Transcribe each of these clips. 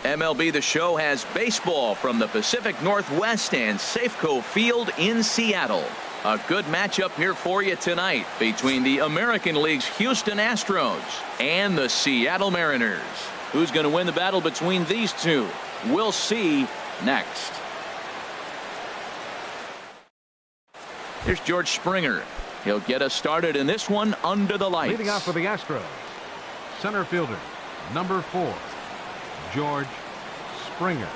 MLB The Show has baseball from the Pacific Northwest and Safeco Field in Seattle. A good matchup here for you tonight between the American League's Houston Astros and the Seattle Mariners. Who's going to win the battle between these two? We'll see next. Here's George Springer. He'll get us started in this one under the lights. Leading off for the Astros, center fielder, number 4, George Springer.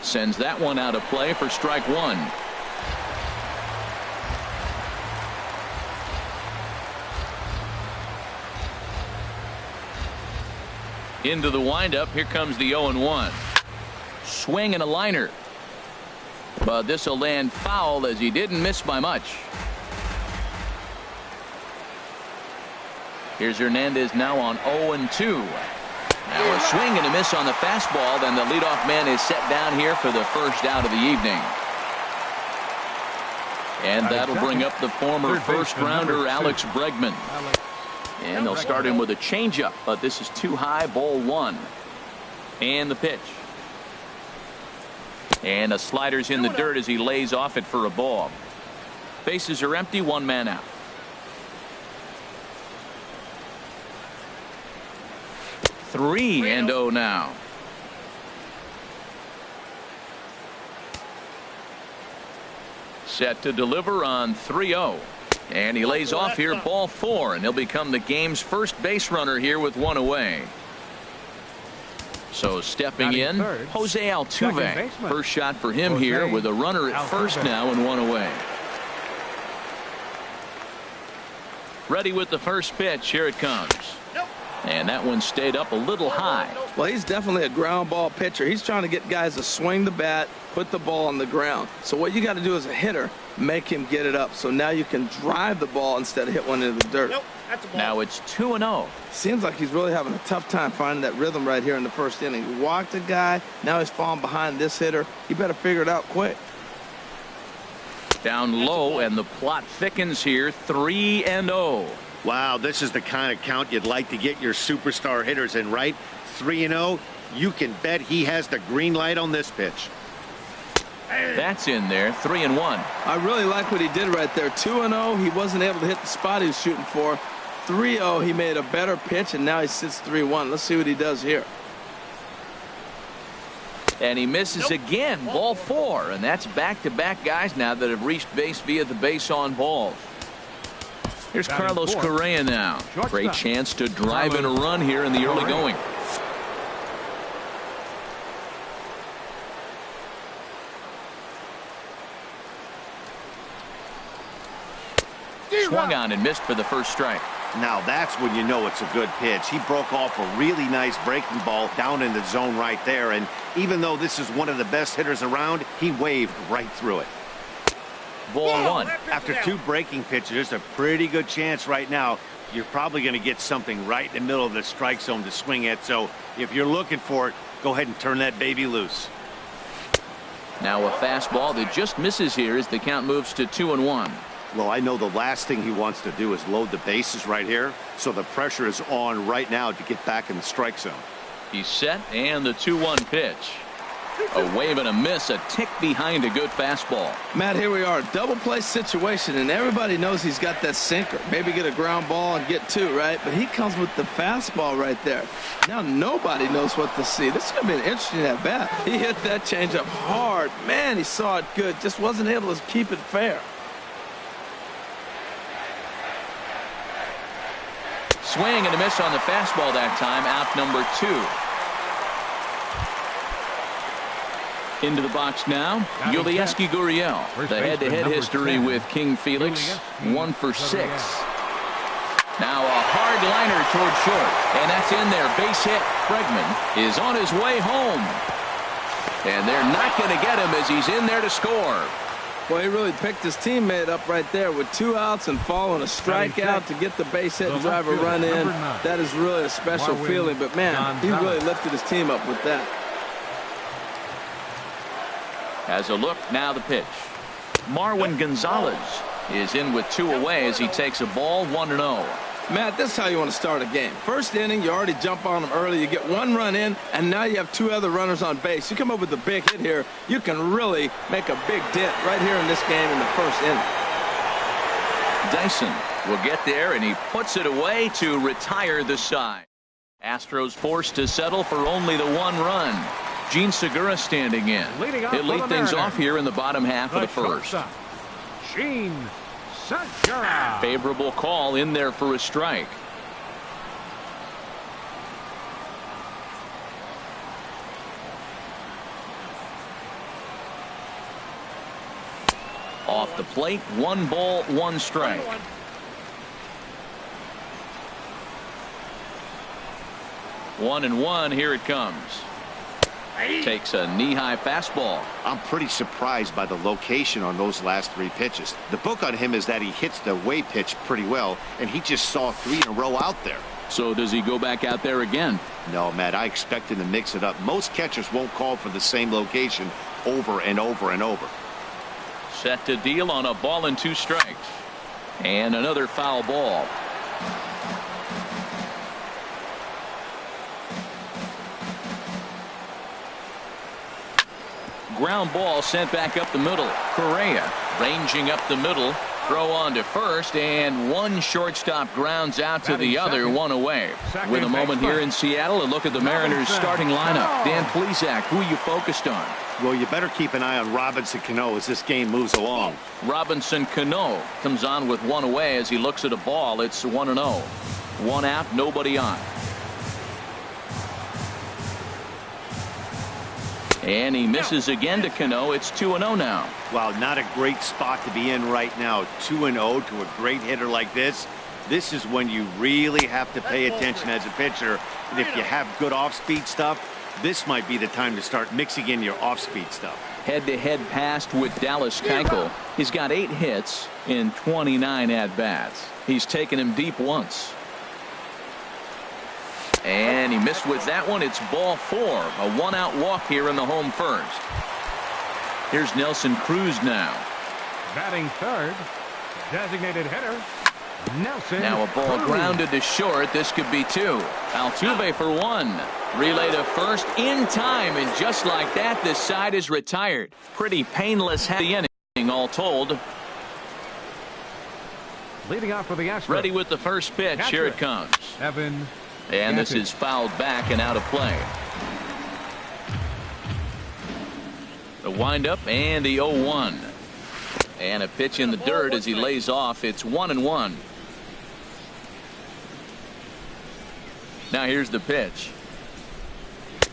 Sends that one out of play for strike 1. Into the windup. Here comes the 0-1. Swing and a liner. But this will land foul as he didn't miss by much. Here's Hernandez now on 0-2. Now a swing and a miss on the fastball. Then the leadoff man is set down here for the first out of the evening. And that'll bring up the former first rounder Alex Bregman. And they'll start him with a changeup, but this is too high. Ball 1. And the pitch. And a slider's in the dirt as he lays off it for a ball. Bases are empty. 1 man out. Three and 0 now. Set to deliver on 3-0. And he lays off here, ball 4, and he'll become the game's first base runner here with 1 away. So stepping in, Jose Altuve. First shot for him here with a runner at first now and 1 away. Ready with the first pitch. Here it comes. And that one stayed up a little high. Well, he's definitely a ground ball pitcher. He's trying to get guys to swing the bat, put the ball on the ground. So what you got to do as a hitter, make him get it up. So now you can drive the ball instead of hit one into the dirt. Now it's 2-0. Seems like he's really having a tough time finding that rhythm right here in the first inning. He walked a guy. Now he's falling behind this hitter. He better figure it out quick. Down low, and the plot thickens here. 3-0. Wow, this is the kind of count you'd like to get your superstar hitters in, right? 3-0. You can bet he has the green light on this pitch. That's in there. 3-1. I really like what he did right there. 2-0. He wasn't able to hit the spot he was shooting for. 3-0. He made a better pitch, and now he sits 3-1. Let's see what he does here. And he misses again. Ball 4. And that's back-to-back guys now that have reached base via the base on balls. Here's Carlos Correa now. Great chance to drive in a run here in the early going. Swung on and missed for the first strike. Now that's when you know it's a good pitch. He broke off a really nice breaking ball down in the zone right there. And even though this is one of the best hitters around, he waved right through it. Ball 1. After 2 breaking pitches, there's a pretty good chance right now you're probably going to get something right in the middle of the strike zone to swing at. So if you're looking for it, go ahead and turn that baby loose. Now a fastball that just misses here as the count moves to 2-1. Well, I know the last thing he wants to do is load the bases right here. So the pressure is on right now to get back in the strike zone. He's set, and the 2-1 pitch. A wave and a miss, a tick behind a good fastball. Matt, here we are, double play situation, and everybody knows he's got that sinker. Maybe get a ground ball and get 2, right? But he comes with the fastball right there. Now nobody knows what to see. This is going to be an interesting at bat. He hit that changeup hard. Man, he saw it good. Just wasn't able to keep it fair. Swing and a miss on the fastball that time. Out number 2. Into the box now, Yulieski Gurriel. The head-to-head history with King Felix, 1 for 6. Now a hard liner toward short, and that's in there. Base hit. Bregman is on his way home, and they're not going to get him as he's in there to score. Well, he really picked his teammate up right there with 2 outs and following a strikeout to get the base hit and drive a run in. That is really a special feeling, but man, he really lifted his team up with that. As a look, now the pitch. Marwin Gonzalez is in with 2 away as he takes a ball. 1-0. Matt, this is how you want to start a game. First inning, you already jump on them early. You get one run in, and now you have two other runners on base. You come up with a big hit here, you can really make a big dent right here in this game in the first inning. Dyson will get there, and he puts it away to retire the side. Astros forced to settle for only the one run. Gene Segura standing in. He'll lead things off here in the bottom half of the first. Gene Segura. Favorable call in there for a strike. Off the plate, 1 ball, 1 strike. One and one, here it comes. Takes a knee-high fastball. I'm pretty surprised by the location on those last 3 pitches. The book on him is that he hits the away pitch pretty well, and he just saw 3 in a row out there. So does he go back out there again? No, Matt, I expect him to mix it up. Most catchers won't call for the same location over and over and over. Set to deal on a ball and 2 strikes. And another foul ball. Ground ball sent back up the middle. Correa ranging up the middle. Throw on to first, and one shortstop grounds out to the other, one away. With a moment here in Seattle, a look at the Mariners starting lineup. Dan Plesac, who are you focused on? Well, you better keep an eye on Robinson Cano as this game moves along. Robinson Cano comes on with one away as he looks at a ball. It's 1-0. 1 out, nobody on. And he misses again to Cano. It's 2-0 now. Wow, not a great spot to be in right now. 2-0 to a great hitter like this. This is when you really have to pay attention as a pitcher. And if you have good off-speed stuff, this might be the time to start mixing in your off-speed stuff. Head-to-head passed with Dallas Keuchel. He's got 8 hits in 29 at-bats. He's taken him deep once. And he missed with that one. It's ball 4. A 1-out walk here in the home first. Here's Nelson Cruz now. Batting third, designated hitter, Nelson. Now a ball Cruz. grounded to short. This could be 2. Altuve for 1. Relay to first in time, and just like that, this side is retired. Pretty painless inning, all told. Leading off for the Astros. Ready with the first pitch. Here it comes. Evan. And this is fouled back and out of play. The windup and the 0-1. And a pitch in the dirt as he lays off. It's 1-1. Now here's the pitch.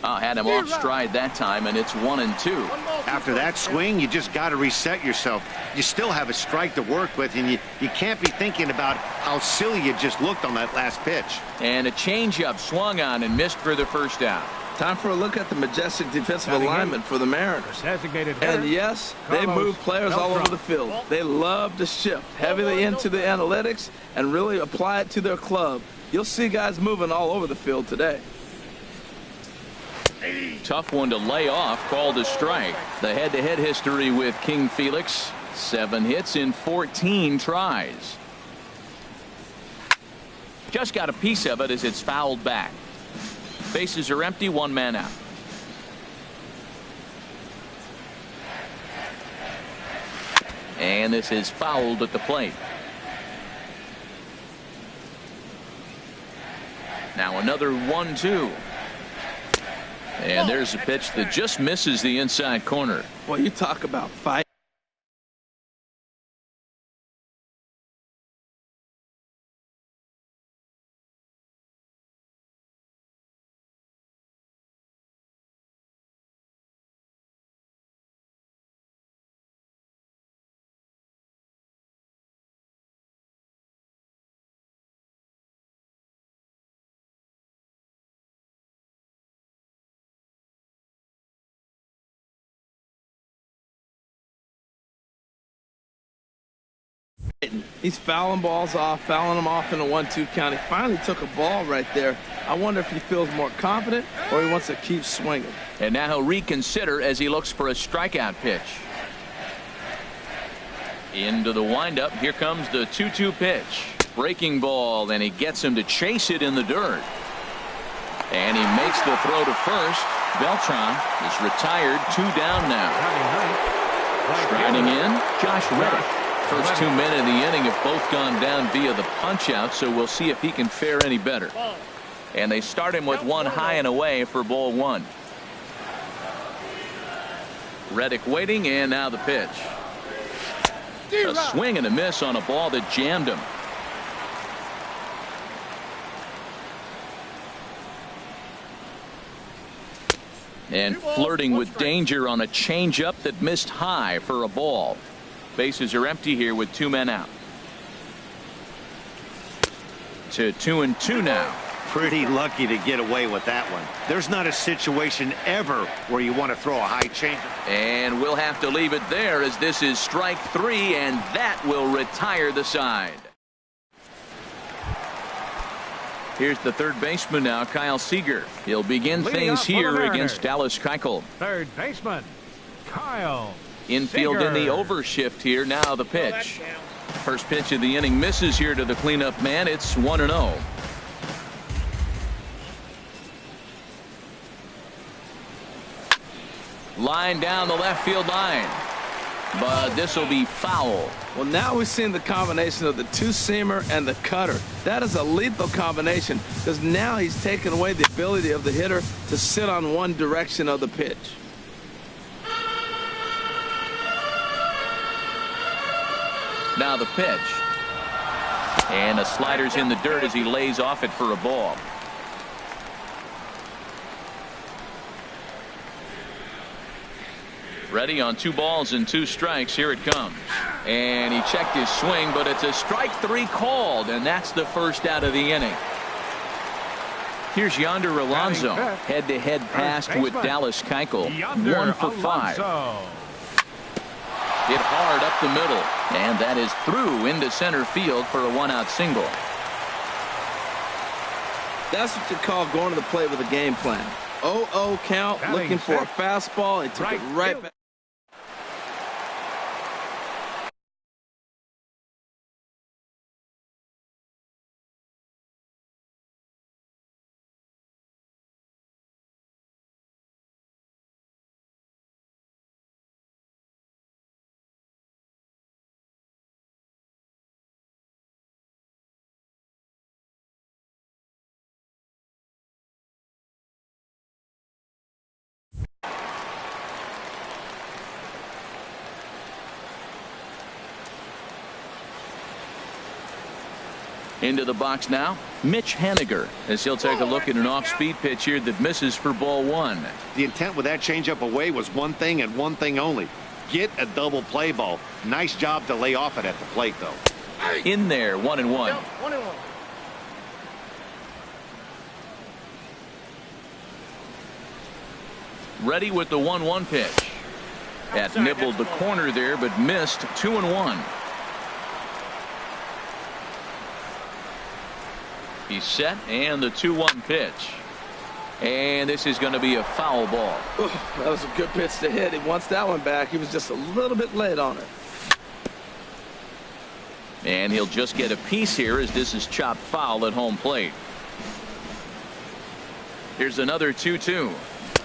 Had him off stride that time, and it's 1-2. After that swing, you just got to reset yourself. You still have a strike to work with, and you can't be thinking about how silly you just looked on that last pitch. And a changeup swung on and missed for the first out. Time for a look at the majestic defensive alignment for the Mariners. Designated hitter. And yes, they move players all over the field. They love to shift heavily into the analytics and really apply it to their club. You'll see guys moving all over the field today. Tough one to lay off, called a strike. The head-to-head history with King Felix, 7 hits in 14 tries. Just got a piece of it as it's fouled back. Bases are empty, 1 man out. And this is fouled at the plate. Now another 1-2. And there's a pitch that just misses the inside corner. Well, you talk about fight. He's fouling balls off, fouling them off in a 1-2 count. He finally took a ball right there. I wonder if he feels more confident or he wants to keep swinging. And now he'll reconsider as he looks for a strikeout pitch. Into the windup. Here comes the 2-2 pitch. Breaking ball, and he gets him to chase it in the dirt. And he makes the throw to first. Beltran is retired. 2 down now. Striding in, Josh Reddick. First 2 men in the inning have both gone down via the punch-out, so we'll see if he can fare any better. And they start him with 1 high and away for ball 1. Reddick waiting, and now the pitch. A swing and a miss on a ball that jammed him. And flirting with danger on a changeup that missed high for a ball. Bases are empty here with 2 men out. To 2-2 now. Pretty lucky to get away with that one. There's not a situation ever where you want to throw a high changeup. And we'll have to leave it there, as this is strike 3, and that will retire the side. Here's the third baseman now, Kyle Seager. He'll begin things here against Dallas Keuchel. Third baseman, Kyle Infield Seager. in the overshift here. Now the pitch. First pitch of the inning misses here to the cleanup man. It's 1-0. Line down the left field line. But this will be foul. Well, now we've seen the combination of the 2-seamer and the cutter. That is a lethal combination, because now he's taken away the ability of the hitter to sit on one direction of the pitch. Now the pitch. And a slider's in the dirt as he lays off it for a ball. Ready on 2 balls and 2 strikes. Here it comes. And he checked his swing, but it's a strike 3 called, and that's the first out of the inning. Here's Yonder Alonso. Head-to-head pass with Dallas Keuchel. 1 for 5. Hit hard up the middle, and that is through into center field for a 1-out single. That's what you call going to the plate with a game plan. 0-0 count, looking for a fastball. He took it right back. Into the box now, Mitch Haniger, as he'll take a look at an off-speed pitch here that misses for ball 1. The intent with that changeup away was one thing and one thing only. Get a double play ball. Nice job to lay off it at the plate, though. In there, 1-1. Ready with the 1-1 pitch. That nibbled the corner there, but missed. 2-1. He's set, and the 2-1 pitch. And this is going to be a foul ball. That was a good pitch to hit. He wants that one back. He was just a little bit late on it. And he'll just get a piece here as this is chopped foul at home plate. Here's another 2-2.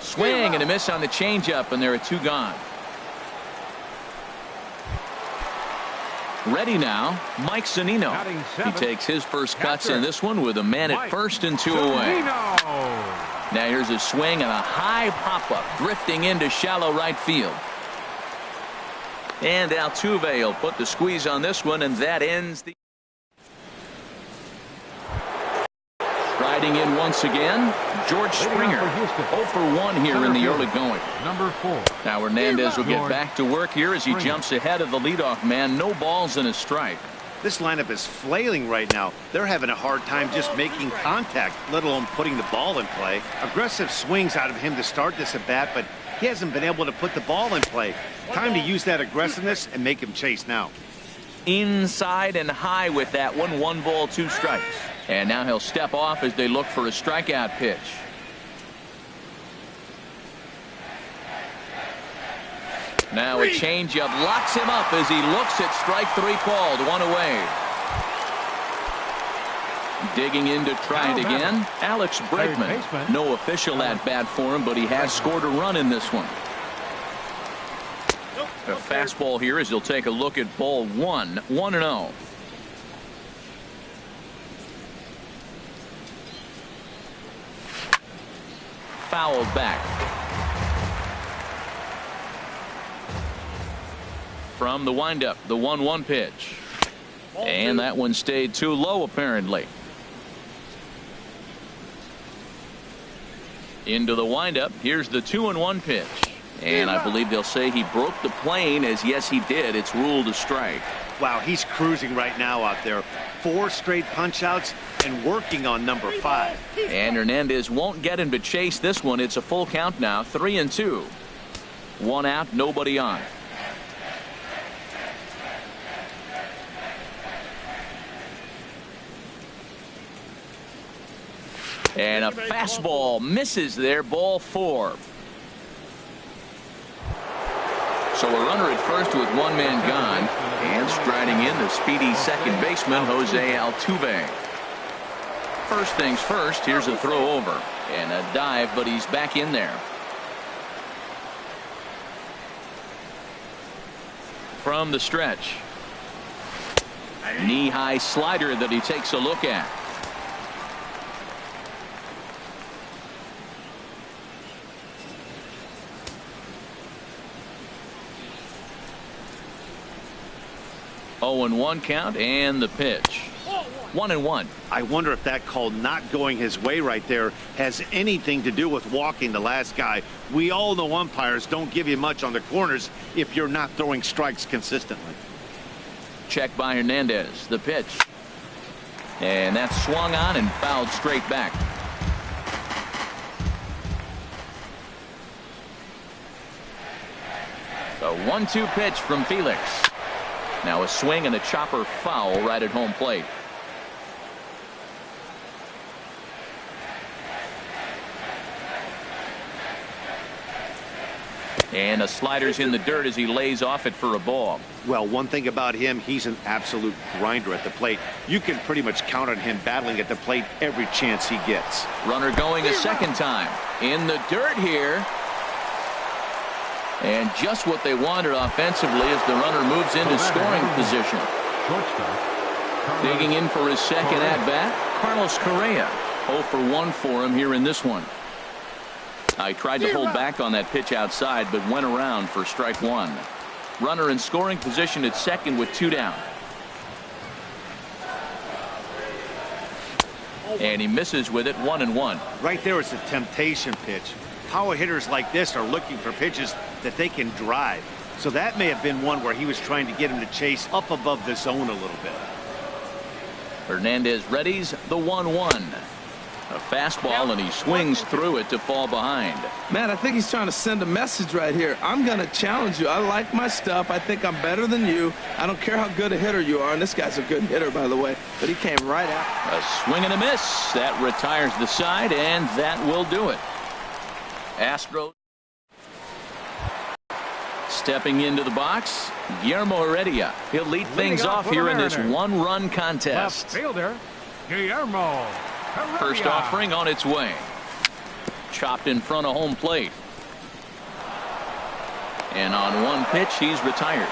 Swing and a miss on the changeup, and there are 2 gone. Ready now, Mike Zunino. He takes his first cuts in this one with a man at first and 2 away. Now here's a swing and a high pop-up drifting into shallow right field. And Altuve will put the squeeze on this one, and that ends the. Riding in once again, George Springer. 0 for 1 here in the early going. Number 4. Now Hernandez will get back to work here as he jumps ahead of the leadoff man. No balls and a strike. This lineup is flailing right now. They're having a hard time just making contact, let alone putting the ball in play. Aggressive swings out of him to start this at bat, but he hasn't been able to put the ball in play. Time to use that aggressiveness and make him chase now. Inside and high with that one. 1 ball, 2 strikes. And now he'll step off as they look for a strikeout pitch. Now a changeup locks him up as he looks at strike 3 called. 1 away. Digging in to try it again, Alex Bregman. No official at bat for him, but he has scored a run in this one. A fastball here as he'll take a look at ball one. 1-0. Fouled back. From the windup, the 1-1 pitch. And that one stayed too low, apparently. Into the windup. Here's the 2-1 pitch. And I believe they'll say he broke the plane, as yes, he did. It's ruled a strike. Wow, he's cruising right now out there. 4 straight punch-outs and working on number 5. And Hernandez won't get him to chase this one. It's a full count now, 3-2. 1 out, nobody on. And a fastball misses there, ball 4. So a runner at first with 1 man gone, and striding in the speedy second baseman Jose Altuve. First things first, here's a throw over and a dive, but he's back in there. From the stretch, knee-high slider that he takes a look at. Oh, and 1 count, and the pitch. 1-1. I wonder if that call not going his way right there has anything to do with walking the last guy. We all know umpires don't give you much on the corners if you're not throwing strikes consistently. Check by Hernandez. The pitch. And that's swung on and fouled straight back. The 1-2 pitch from Felix. Now a swing and a chopper foul right at home plate. And a slider's in the dirt as he lays off it for a ball. Well, one thing about him, he's an absolute grinder at the plate. You can pretty much count on him battling at the plate every chance he gets. Runner going a second time. In the dirt here. And just what they wanted offensively as the runner moves into scoring position. Digging in for his second at-bat, Carlos Correa. 0 for 1 for him here in this one. I tried to hold back on that pitch outside, but went around for strike 1. Runner in scoring position at second with 2 down. And he misses with it, 1-1. Right there is a temptation pitch. Power hitters like this are looking for pitches that they can drive. So that may have been one where he was trying to get him to chase up above the zone a little bit. Hernandez readies the 1-1. A fastball, and he swings through it to fall behind. Man, I think he's trying to send a message right here. I'm going to challenge you. I like my stuff. I think I'm better than you. I don't care how good a hitter you are. And this guy's a good hitter, by the way. But he came right out. A swing and a miss. That retires the side, and that will do it. Astros stepping into the box, Guillermo Heredia. He'll lead things off here in this 1-run contest. Left fielder, Guillermo Heredia. First offering on its way. Chopped in front of home plate. And on 1 pitch, he's retired.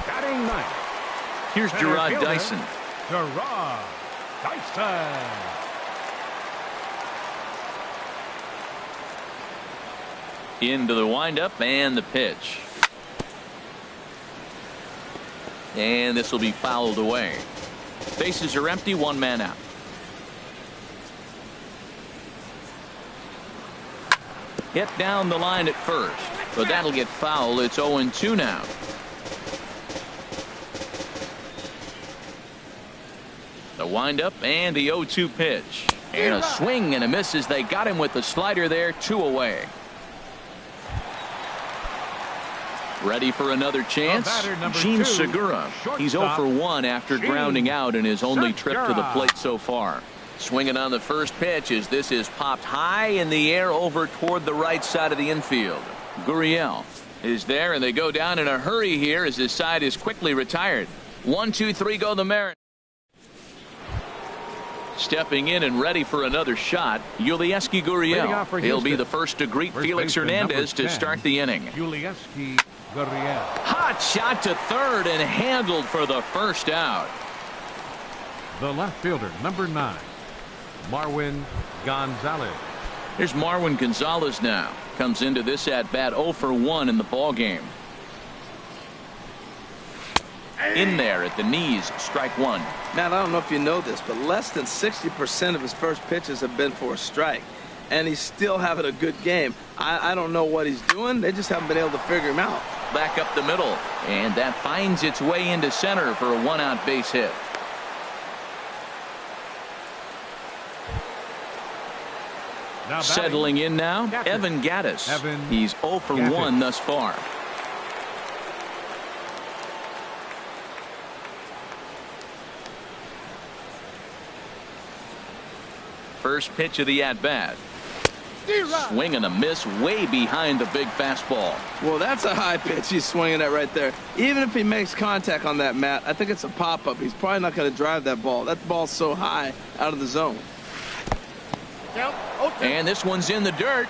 Batting ninth. Here's Gerard Dyson. Gerard Dyson. Into the windup and the pitch. And this will be fouled away. Bases are empty, 1 man out. Hit down the line at first, but that'll get foul. It's 0-2 now. The windup and the 0-2 pitch. And a swing and a miss as they got him with the slider there, 2 away. Ready for another chance? Gene Segura. He's 0 for 1 after grounding out in his only trip to the plate so far. Swinging on the first pitch as this is popped high in the air over toward the right side of the infield. Gurriel is there, and they go down in a hurry here as his side is quickly retired. 1, 2, 3 go the Mariners. Stepping in and ready for another shot, Yulieski Gurriel. He'll be the first to greet Felix Hernandez to start the inning. Yulieski Gurriel. Hot shot to third and handled for the first out. The left fielder, number 9, Marwin Gonzalez. Here's Marwin Gonzalez now. Comes into this at bat 0 for 1 in the ball game. In there at the knees, strike one. Matt, I don't know if you know this, but less than 60% of his first pitches have been for a strike. And he's still having a good game. I don't know what he's doing. They just haven't been able to figure him out. Back up the middle. And that finds its way into center for a one-out base hit. Settling in now, Evan Gattis. He's 0 for 1 thus far. First pitch of the at-bat. Swing and a miss way behind the big fastball. Well, that's a high pitch he's swinging at right there. Even if he makes contact on that, Matt, I think it's a pop-up. He's probably not going to drive that ball. That ball's so high out of the zone. And this one's in the dirt.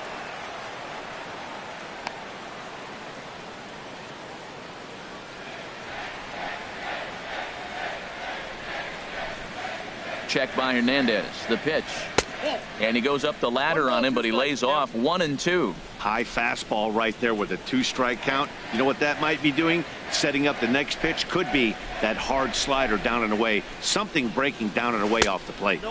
Check by Hernandez. The pitch. And he goes up the ladder on him, but he lays off 1-2. High fastball right there with a 2-strike count. You know what that might be doing? Setting up the next pitch. Could be that hard slider down and away. Something breaking down and away off the plate.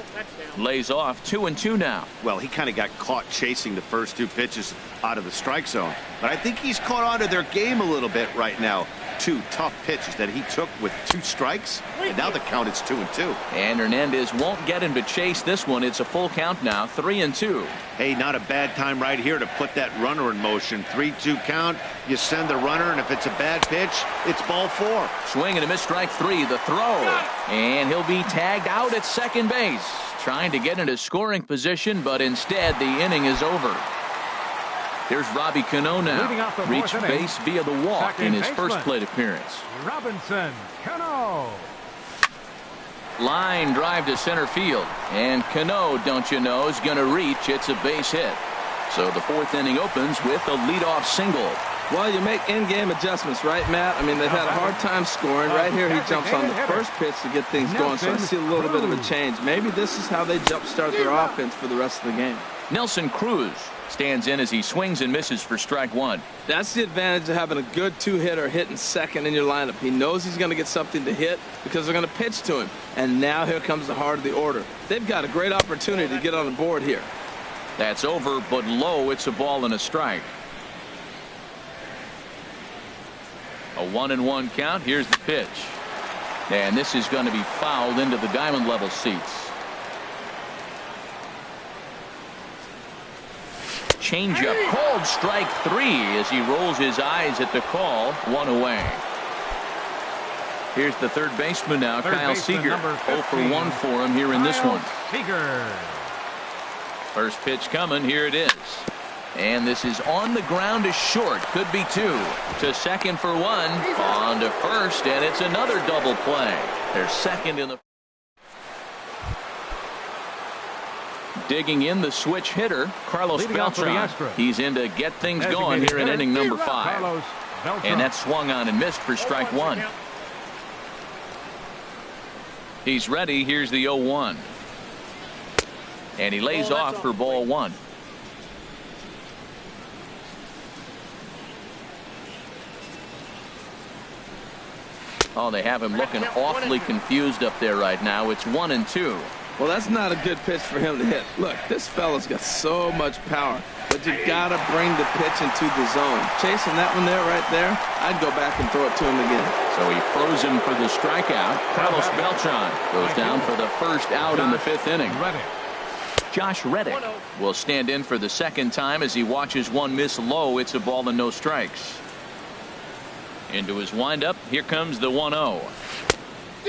Lays off 2-2 now. Well, he kind of got caught chasing the first 2 pitches out of the strike zone. But I think he's caught on to their game a little bit right now. 2 tough pitches that he took with 2 strikes. And now the count is 2-2. And Hernandez won't get him to chase this one. It's a full count now, 3-2. Hey, not a bad time right here to put that runner in motion. 3-2 count. You send the runner, and if it's a bad pitch, it's ball 4. Swing and a miss, strike 3. The throw. And he'll be tagged out at second base. Trying to get into scoring position, but instead the inning is over. Here's Robbie Cano now. Reached base via the walk in his first plate appearance. Robinson Cano. Line drive to center field. And Cano, don't you know, is going to reach. It's a base hit. So the 4th inning opens with a leadoff single. Well, you make in-game adjustments, right, Matt? I mean, they've had a hard time scoring. Right here, he jumps on the first pitch to get things going, so I see a little bit of a change. Maybe this is how they jumpstart their offense for the rest of the game. Nelson Cruz stands in as he swings and misses for strike 1. That's the advantage of having a good 2-hitter hitting second in your lineup. He knows he's going to get something to hit because they're going to pitch to him. And now here comes the heart of the order. They've got a great opportunity to get on the board here. That's over, but low. It's a ball and a strike. A 1-1 count. Here's the pitch. And this is going to be fouled into the diamond level seats. Changeup called strike 3 as he rolls his eyes at the call. 1 away. Here's the third baseman now, Kyle Seager. 0 for 1 for him here in this one. Seager. First pitch coming. Here it is. And this is on the ground to short. Could be 2. To second for 1. On to first, and it's another double play. They're second in the. Digging in the switch hitter, Carlos Beltran. He's in to get things going here in inning number 5. And that swung on and missed for strike 1. He's ready. Here's the 0-1. And he lays off for ball 1. Oh, they have him looking awfully confused up there right now. It's 1-2. Well, that's not a good pitch for him to hit. Look, this fella's got so much power, but you got to bring the pitch into the zone. Chasing that one there, right there, I'd go back and throw it to him again. So he froze him for the strikeout. Carlos Beltran goes down for the first out in the 5th inning. Josh Reddick will stand in for the second time as he watches one miss low. It's a ball and no strikes. Into his windup. Here comes the 1-0.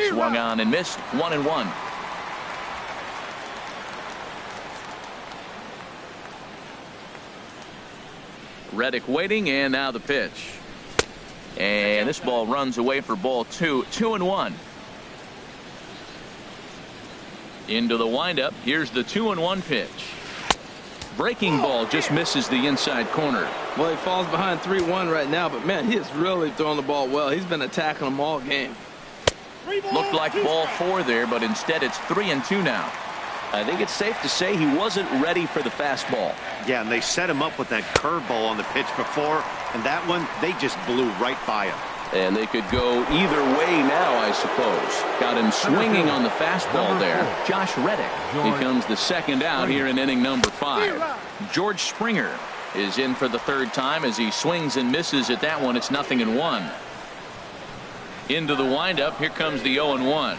Swung on and missed. 1-1. Reddick waiting, and now the pitch. And this ball runs away for ball 2. 2-1. Into the windup. Here's the 2-1 pitch. Breaking ball just misses the inside corner. Well, he falls behind 3-1 right now, but man, he is really throwing the ball well. He's been attacking them all game. Looked like ball 4 there, but instead it's 3-2 now. I think it's safe to say he wasn't ready for the fastball. Yeah, and they set him up with that curveball on the pitch before, and that one, they just blew right by him. And they could go either way now, I suppose. Got him swinging on the fastball there. Josh Reddick becomes the second out here in inning number 5. George Springer is in for the 3rd time as he swings and misses at that one. It's 0-1. Into the windup. Here comes the 0-1.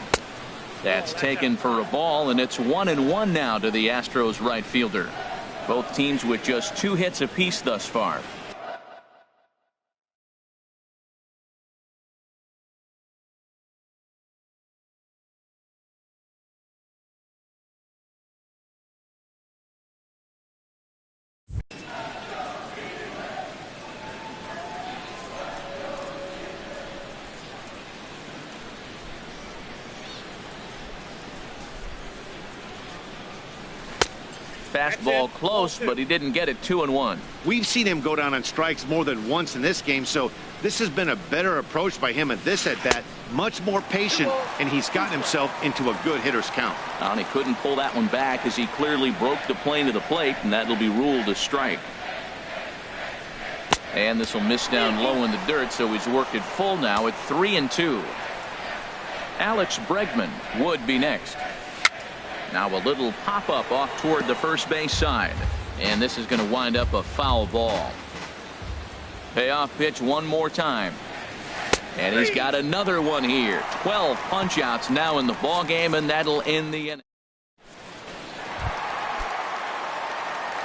That's taken for a ball, and it's 1-1 now to the Astros right fielder. Both teams with just 2 hits apiece thus far. Fastball close, but he didn't get it. 2-1. We've seen him go down on strikes more than once in this game, so this has been a better approach by him at this at-bat. Much more patient, and he's gotten himself into a good hitter's count. And he couldn't pull that one back as he clearly broke the plane to the plate, and that'll be ruled a strike. And this will miss down low in the dirt, so he's worked it full now at 3-2. Alex Bregman would be next. Now a little pop-up off toward the first base side. And this is going to wind up a foul ball. Payoff pitch one more time. And he's got another one here. 12 punch-outs now in the ball game, and that'll end the inning.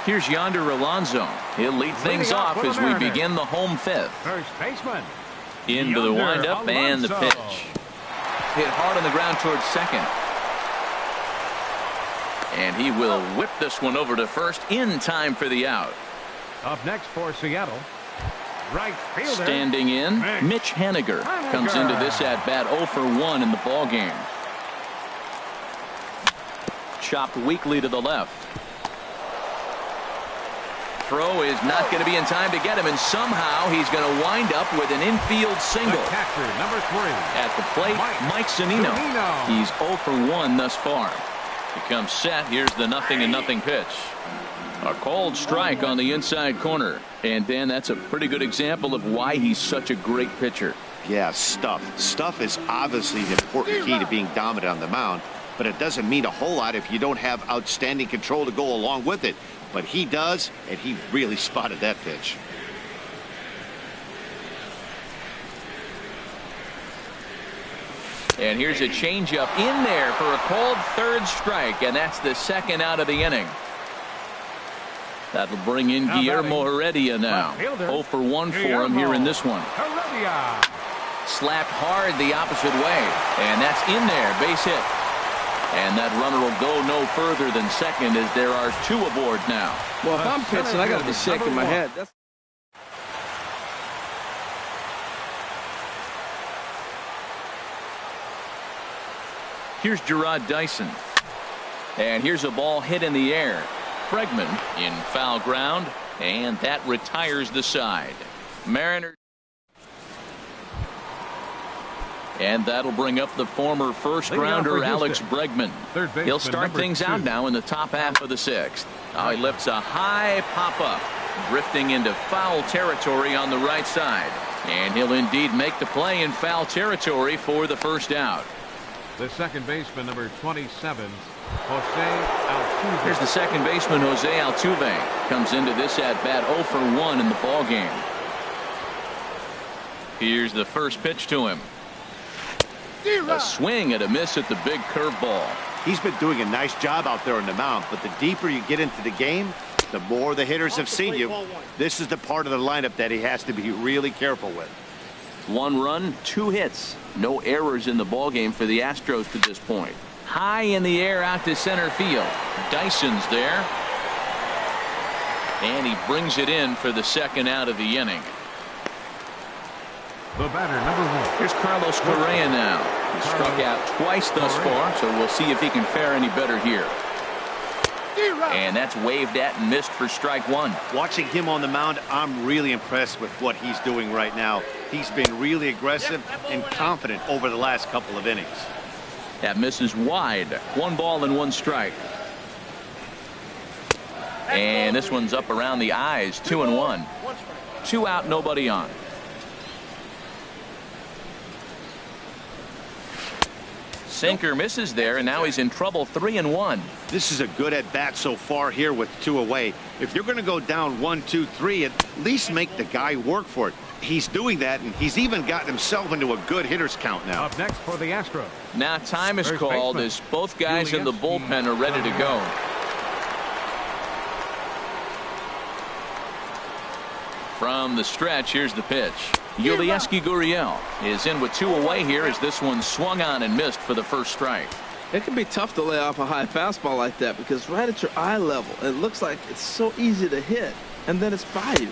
Here's Yonder Alonso. He'll lead things off as we begin the home 5th. First baseman. Into the windup and the pitch. Hit hard on the ground towards second. And he will whip this one over to first in time for the out. Up next for Seattle, right fielder. Standing in, Mitch Haniger comes into this at bat 0 for 1 in the ball game. Chopped weakly to the left. Throw is not going to be in time to get him, and somehow he's going to wind up with an infield single. The catcher, number 3. At the plate, Mike Zunino. He's 0 for 1 thus far. He comes set. Here's the 0-0 pitch. A called strike on the inside corner. And Dan, that's a pretty good example of why he's such a great pitcher. Yeah, stuff. Stuff is obviously the important key to being dominant on the mound, but it doesn't mean a whole lot if you don't have outstanding control to go along with it. But he does, and he really spotted that pitch. And here's a changeup in there for a called 3rd strike, and that's the 2nd out of the inning. That'll bring in Guillermo Heredia now. 0 for 1 for him here in this one. Slapped hard the opposite way, and that's in there, base hit. And that runner will go no further than second as there are 2 aboard now. Well, if I'm pitching, I got to be shaking my head. Here's Gerard Dyson. And here's a ball hit in the air. Bregman in foul ground, and that retires the side. Mariners. And that'll bring up the former first-rounder Alex Bregman. He'll start things out now in the top half of the 6th. Now he lifts a high pop-up, drifting into foul territory on the right side. And he'll indeed make the play in foul territory for the first out. The second baseman, number 27, Jose Altuve. Here's the second baseman, Jose Altuve. Comes into this at-bat 0 for 1 in the ball game. Here's the first pitch to him. A swing and a miss at the big curveball. He's been doing a nice job out there on the mound, but the deeper you get into the game, the more the hitters have seen you. This is the part of the lineup that he has to be really careful with. 1 run, 2 hits. No errors in the ballgame for the Astros to this point. High in the air out to center field. Dyson's there. And he brings it in for the 2nd out of the inning. The batter, number 1. Here's Carlos Correa now. He's struck out twice thus far, so we'll see if he can fare any better here. And that's waved at and missed for strike one. Watching him on the mound, I'm really impressed with what he's doing right now. He's been really aggressive and confident over the last couple of innings. That misses wide. 1 ball and 1 strike. And this one's up around the eyes. 2-1. 2 out, nobody on. Sinker misses there, and now he's in trouble. 3-1. This is a good at bat so far here with 2 away. If you're going to go down 1, 2, 3, at least make the guy work for it. He's doing that, and he's even gotten himself into a good hitter's count now. Up next for the Astros. Now time is called as both guys in the bullpen are ready to go. From the stretch, here's the pitch. Yulieski Gurriel is in with 2 away here as this one swung on and missed for the first strike. It can be tough to lay off a high fastball like that because right at your eye level, it looks like it's so easy to hit, and then it's by you.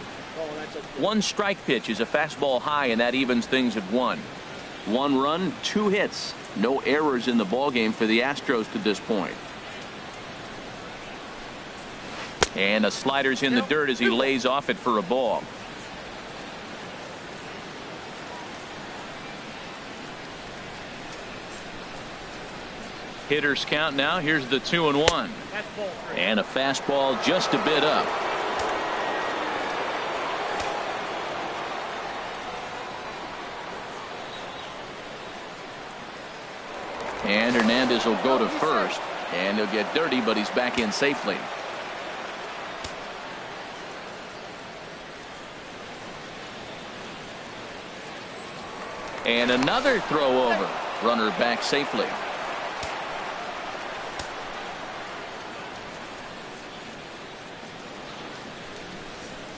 1 strike pitch is a fastball high, and that evens things at 1. 1 run, 2 hits. No errors in the ballgame for the Astros to this point. And a slider's in the dirt as he lays off it for a ball. Hitters count now. Here's the 2-1. And a fastball just a bit up. And Hernandez will go to first, and he'll get dirty, but he's back in safely. And another throw over. Runner back safely.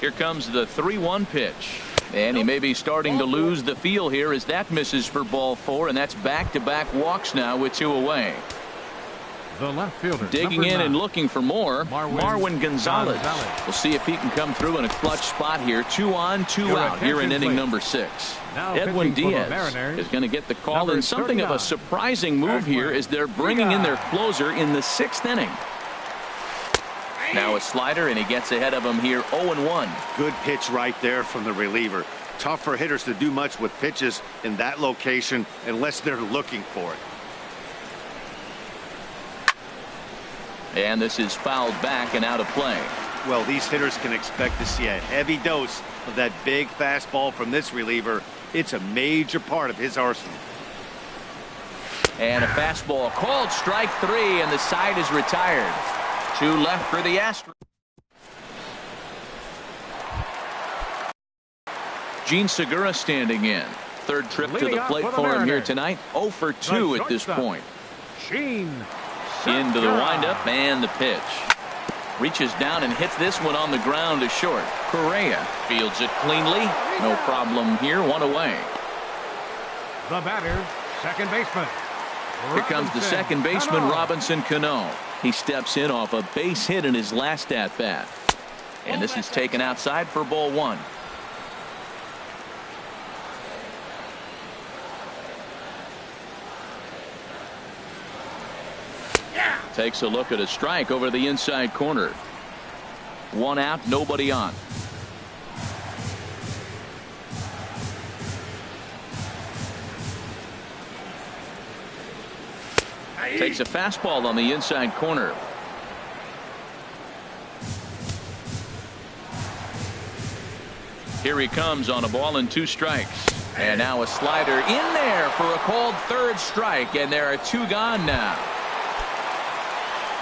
Here comes the 3-1 pitch. And he may be starting to lose the feel here as that misses for ball 4, and that's back-to-back walks now with 2 away. The left fielder, digging in 9, and looking for more. Marwin Gonzalez. We'll see if he can come through in a clutch spot here. 2 on, 2 out here in inning number 6. Now Edwin Diaz is going to get the call, and something of a surprising move here is they're bringing in their closer in the 6th inning. Now a slider, and he gets ahead of him here. 0-1. Good pitch right there from the reliever. Tough for hitters to do much with pitches in that location unless they're looking for it. And this is fouled back and out of play. Well, these hitters can expect to see a heavy dose of that big fastball from this reliever. It's a major part of his arsenal. And a fastball called strike 3, and the side is retired. 2 left for the Astros. Gene Segura standing in. 3rd trip to the plate for him here tonight. 0 for 2 at this point. Into the windup and the pitch. Reaches down and hits this one on the ground to short. Correa fields it cleanly. No problem here. 1 away. The batter, second baseman. Here comes the second baseman, Robinson Cano. He steps in off a base hit in his last at-bat. And this is taken outside for ball 1. Takes a look at a strike over the inside corner. 1 out, nobody on. Takes a fastball on the inside corner. Here he comes on a ball and 2 strikes. And now a slider in there for a called 3rd strike, and there are 2 gone now.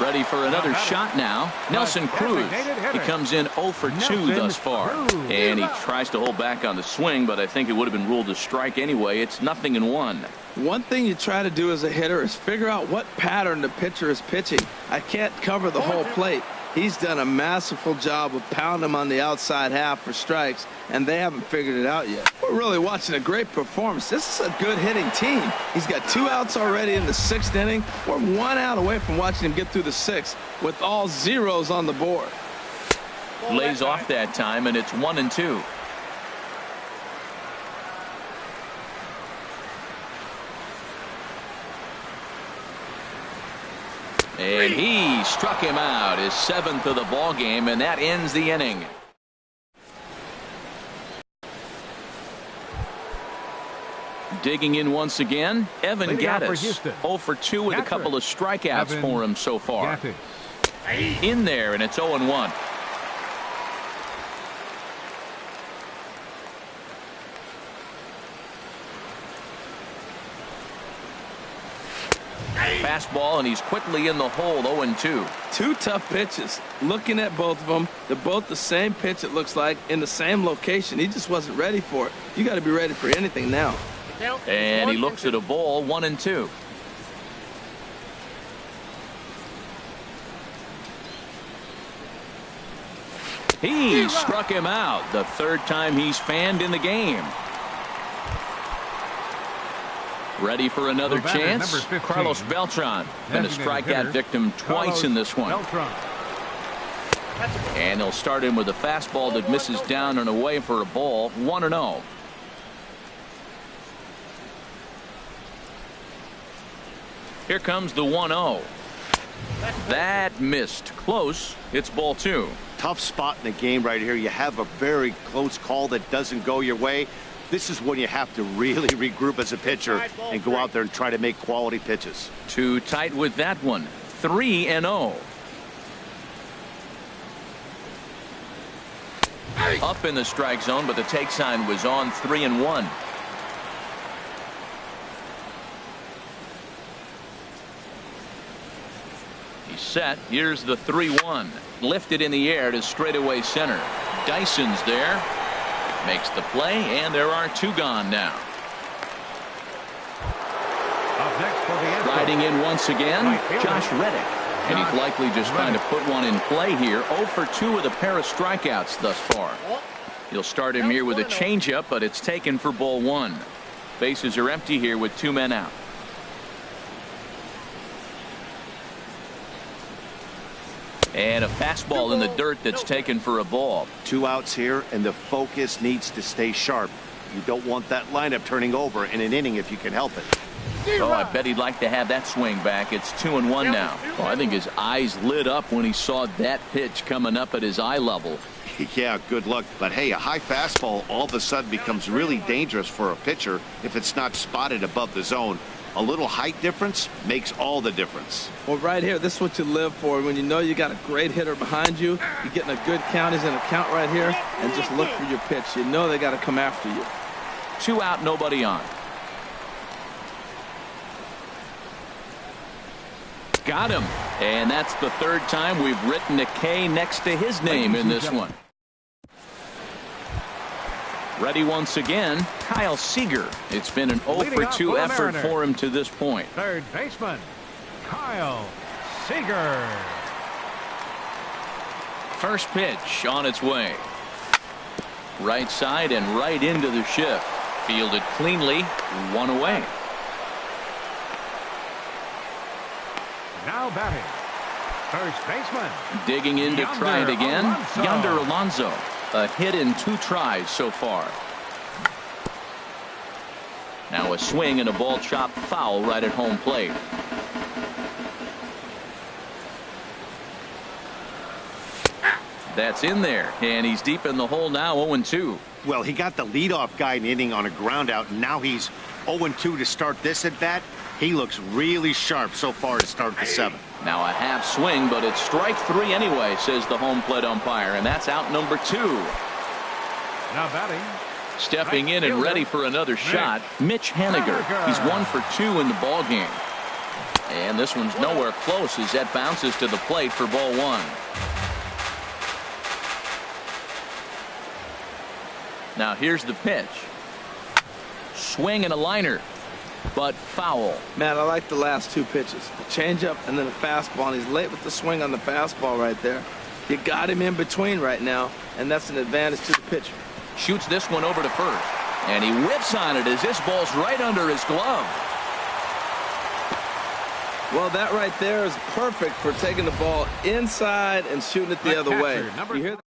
Ready for another shot now. Nelson Cruz. He comes in 0 for 2 thus far. And he tries to hold back on the swing, but I think it would have been ruled a strike anyway. It's 0-1. One thing you try to do as a hitter is figure out what pattern the pitcher is pitching. I can't cover the whole plate. He's done a masterful job of pounding him on the outside half for strikes, and they haven't figured it out yet. We're really watching a great performance. This is a good hitting team. He's got 2 outs already in the 6th inning. We're 1 out away from watching him get through the 6th with all zeros on the board. Lays off that time, and it's 1-2. And he struck him out, his 7th of the ball game, and that ends the inning. Digging in once again, Evan Gattis. 0 for 2 with a couple of strikeouts for him so far. In there, and it's 0-1. Fastball, and he's quickly in the hole. 0-2. Two tough pitches. Looking at both of them, they're both the same pitch, it looks like, in the same location. He just wasn't ready for it. You got to be ready for anything now. And he looks at a ball. 1-2. He struck him out, the 3rd time he's fanned in the game. Ready for another chance? Carlos Beltran been a strikeout victim twice in this one. And he'll start in with a fastball that misses down and away for a ball. 1-0. Here comes the 1-0. That missed. Close. It's ball 2. Tough spot in the game right here. You have a very close call that doesn't go your way. This is when you have to really regroup as a pitcher and go out there and try to make quality pitches. Too tight with that one. 3-0. Up in the strike zone, but the take sign was on. 3-1. He's set. Here's the 3-1. Lifted in the air to straightaway center. Dyson's there. Makes the play, and there are 2 gone now. Riding in once again, Josh Reddick. And he's likely just trying to put one in play here. 0 for 2 with a pair of strikeouts thus far. He'll start him here with a changeup, but it's taken for ball 1. Bases are empty here with 2 men out. And a fastball in the dirt that's taken for a ball. 2 outs here, and the focus needs to stay sharp. You don't want that lineup turning over in an inning if you can help it. Oh, I bet he'd like to have that swing back. It's 2-1 now. Oh, I think his eyes lit up when he saw that pitch coming up at his eye level. Yeah, good luck. But hey, a high fastball all of a sudden becomes really dangerous for a pitcher if it's not spotted above the zone. A little height difference makes all the difference. Well, right here, this is what you live for. When you know you got a great hitter behind you, you're getting a good count. He's in a count right here, and just look for your pitch. You know they got to come after you. 2 out, nobody on. Got him. And that's the 3rd time we've written a K next to his name in this one. Ready once again, Kyle Seager. It's been an 0 for 2 effort for him to this point. 3rd baseman, Kyle Seager. First pitch on its way. Right side and right into the shift. Fielded cleanly, 1 away. Now batting, first baseman. Digging in to try it again, Yonder Alonso. A hit in 2 tries so far. Now a swing and a ball chopped foul right at home plate. That's in there, and he's deep in the hole now. 0-2. Well, he got the leadoff guy in inning on a ground out, and now he's 0-2 to start this at bat. He looks really sharp so far to start the 7th. Now a half swing, but it's strike 3 anyway, says the home plate umpire, and that's out number 2. Now batting, stepping in and ready for another shot, Mitch Haniger. He's 1 for 2 in the ball game. And this one's nowhere close as that bounces to the plate for ball 1. Now here's the pitch. Swing and a liner, but foul. Man, I like the last 2 pitches. A changeup and then a fastball, and he's late with the swing on the fastball right there. You got him in between right now, and that's an advantage to the pitcher. Shoots this one over to first, and he whips on it as this ball's right under his glove. Well, that right there is perfect for taking the ball inside and shooting it the other way. You hear that?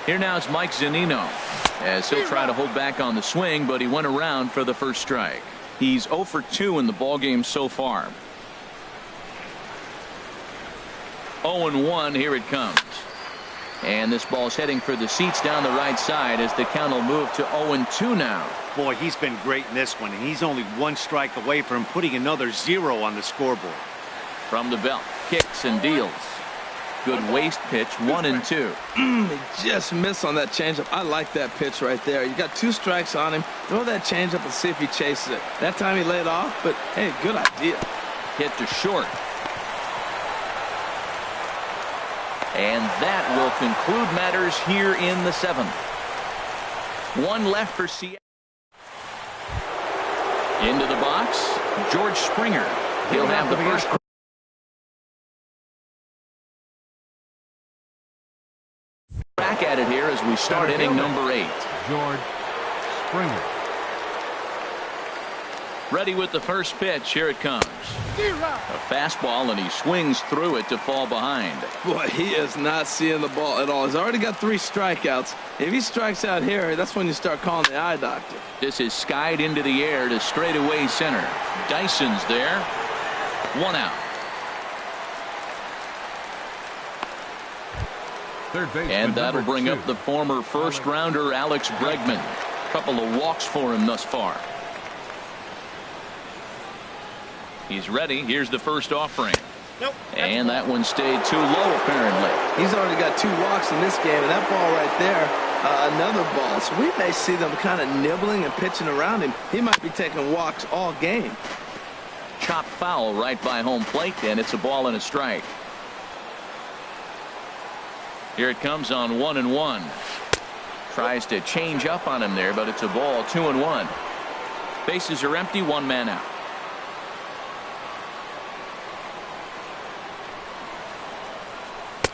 Here now is Mike Zunino, as he'll try to hold back on the swing, but he went around for the first strike. He's 0 for 2 in the ballgame so far. 0-1, here it comes. And this ball's heading for the seats down the right side as the count will move to 0-2 now. Boy, he's been great in this one, and he's only one strike away from putting another 0 on the scoreboard. From the belt, kicks and deals. Good waist pitch, 1-2. He just missed on that changeup. I like that pitch right there. You got 2 strikes on him. Throw that changeup and see if he chases it. That time he laid off, but hey, good idea. Hit to short. And that will conclude matters here in the 7th. 1 left for Seattle. Into the box, George Springer. He'll have the first. Back at it here as we start inning number 8. George Springer. Ready with the first pitch. Here it comes. A fastball, and he swings through it to fall behind. Boy, he is not seeing the ball at all. He's already got 3 strikeouts. If he strikes out here, that's when you start calling the eye doctor. This is skied into the air to straightaway center. Dyson's there. 1 out. Third base. And that'll bring up the former first-rounder Alex Bregman. Couple of walks for him thus far. He's ready. Here's the first offering. Nope. And that one stayed too low, apparently. He's already got 2 walks in this game, and that ball right there, another ball. So we may see them kind of nibbling and pitching around him. He might be taking walks all game. Chop foul right by home plate, and it's a ball and a strike. Here it comes on 1-1. Tries to change up on him there, but it's a ball. 2-1. Bases are empty. 1 man out.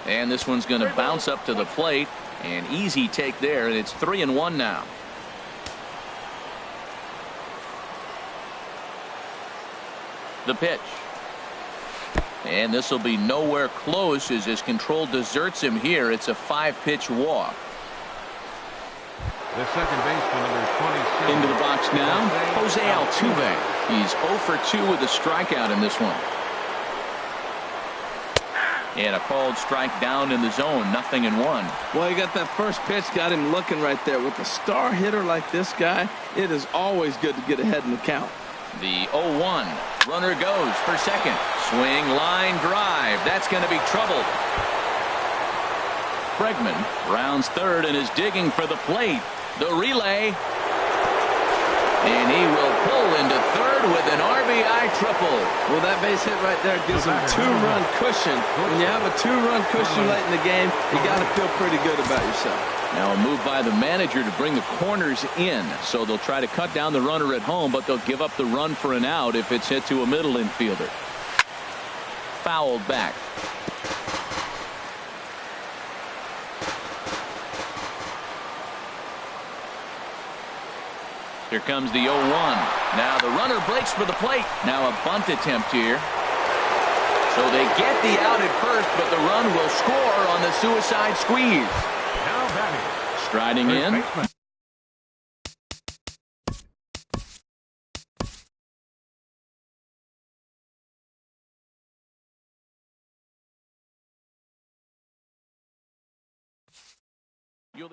And this one's going to bounce up to the plate. An easy take there, and it's 3-1 now. The pitch. And this will be nowhere close as his control deserts him here. It's a 5-pitch walk. The second baseman, number 27. Into the box now, Jose Altuve. He's 0 for 2 with a strikeout in this one. And a called strike down in the zone. 0-1. Well, you got that first pitch, got him looking right there. With a star hitter like this guy, it is always good to get ahead in the count. The 0-1. Runner goes for second. Swing, line, drive. That's going to be trouble. Bregman rounds third and is digging for the plate. The relay. And he will pull into third with an RBI triple. Well, that base hit right there gives him 2-run cushion. When you have a 2-run cushion late in the game, you got to feel pretty good about yourself. Now a move by the manager to bring the corners in. So they'll try to cut down the runner at home, but they'll give up the run for an out if it's hit to a middle infielder. Fouled back. Here comes the 0-1. Now the runner breaks for the plate. Now a bunt attempt here. So they get the out at first, but the run will score on the suicide squeeze. Now batting. Striding in. You'll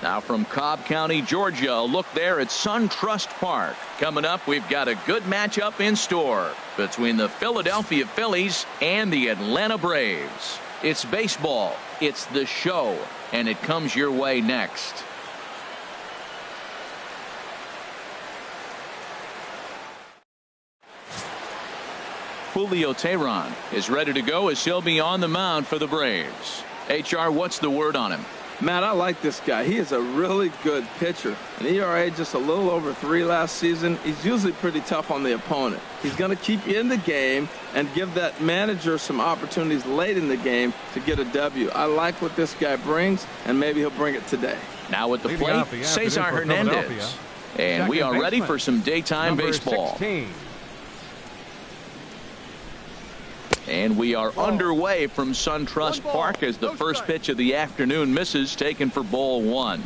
Now from Cobb County, Georgia, a look there at SunTrust Park. Coming up, we've got a good matchup in store between the Philadelphia Phillies and the Atlanta Braves. It's baseball, it's the show, and it comes your way next. Julio Teheran is ready to go as he'll be on the mound for the Braves. HR, what's the word on him? Matt, I like this guy. He is a really good pitcher. An ERA just a little over 3 last season. He's usually pretty tough on the opponent. He's going to keep you in the game and give that manager some opportunities late in the game to get a W. I like what this guy brings, and maybe he'll bring it today. Now at the plate, Cesar Hernandez. And we are ready for some daytime baseball. 16. And we are underway from SunTrust Park as the first pitch of the afternoon misses, taken for ball 1.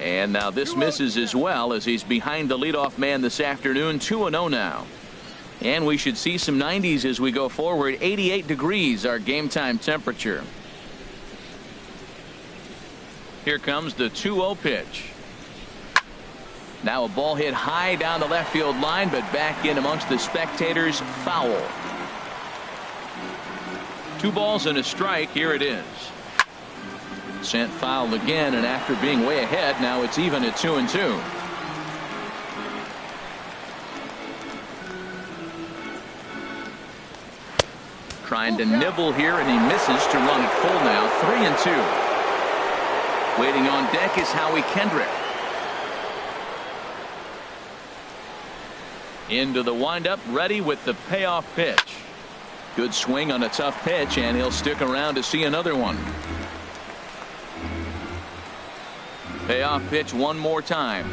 And now this misses as well as he's behind the leadoff man this afternoon. 2-0 now. And we should see some 90s as we go forward. 88 degrees our game time temperature. Here comes the 2-0 pitch. Now a ball hit high down the left field line, but back in amongst the spectators. Foul. 2 balls and a strike. Here it is. Sent foul again, and after being way ahead, now it's even at 2-2. Trying to nibble here, and he misses to run it full now. 3-2. Waiting on deck is Howie Kendrick. Into the windup, ready with the payoff pitch. Good swing on a tough pitch, and he'll stick around to see another one. Payoff pitch one more time.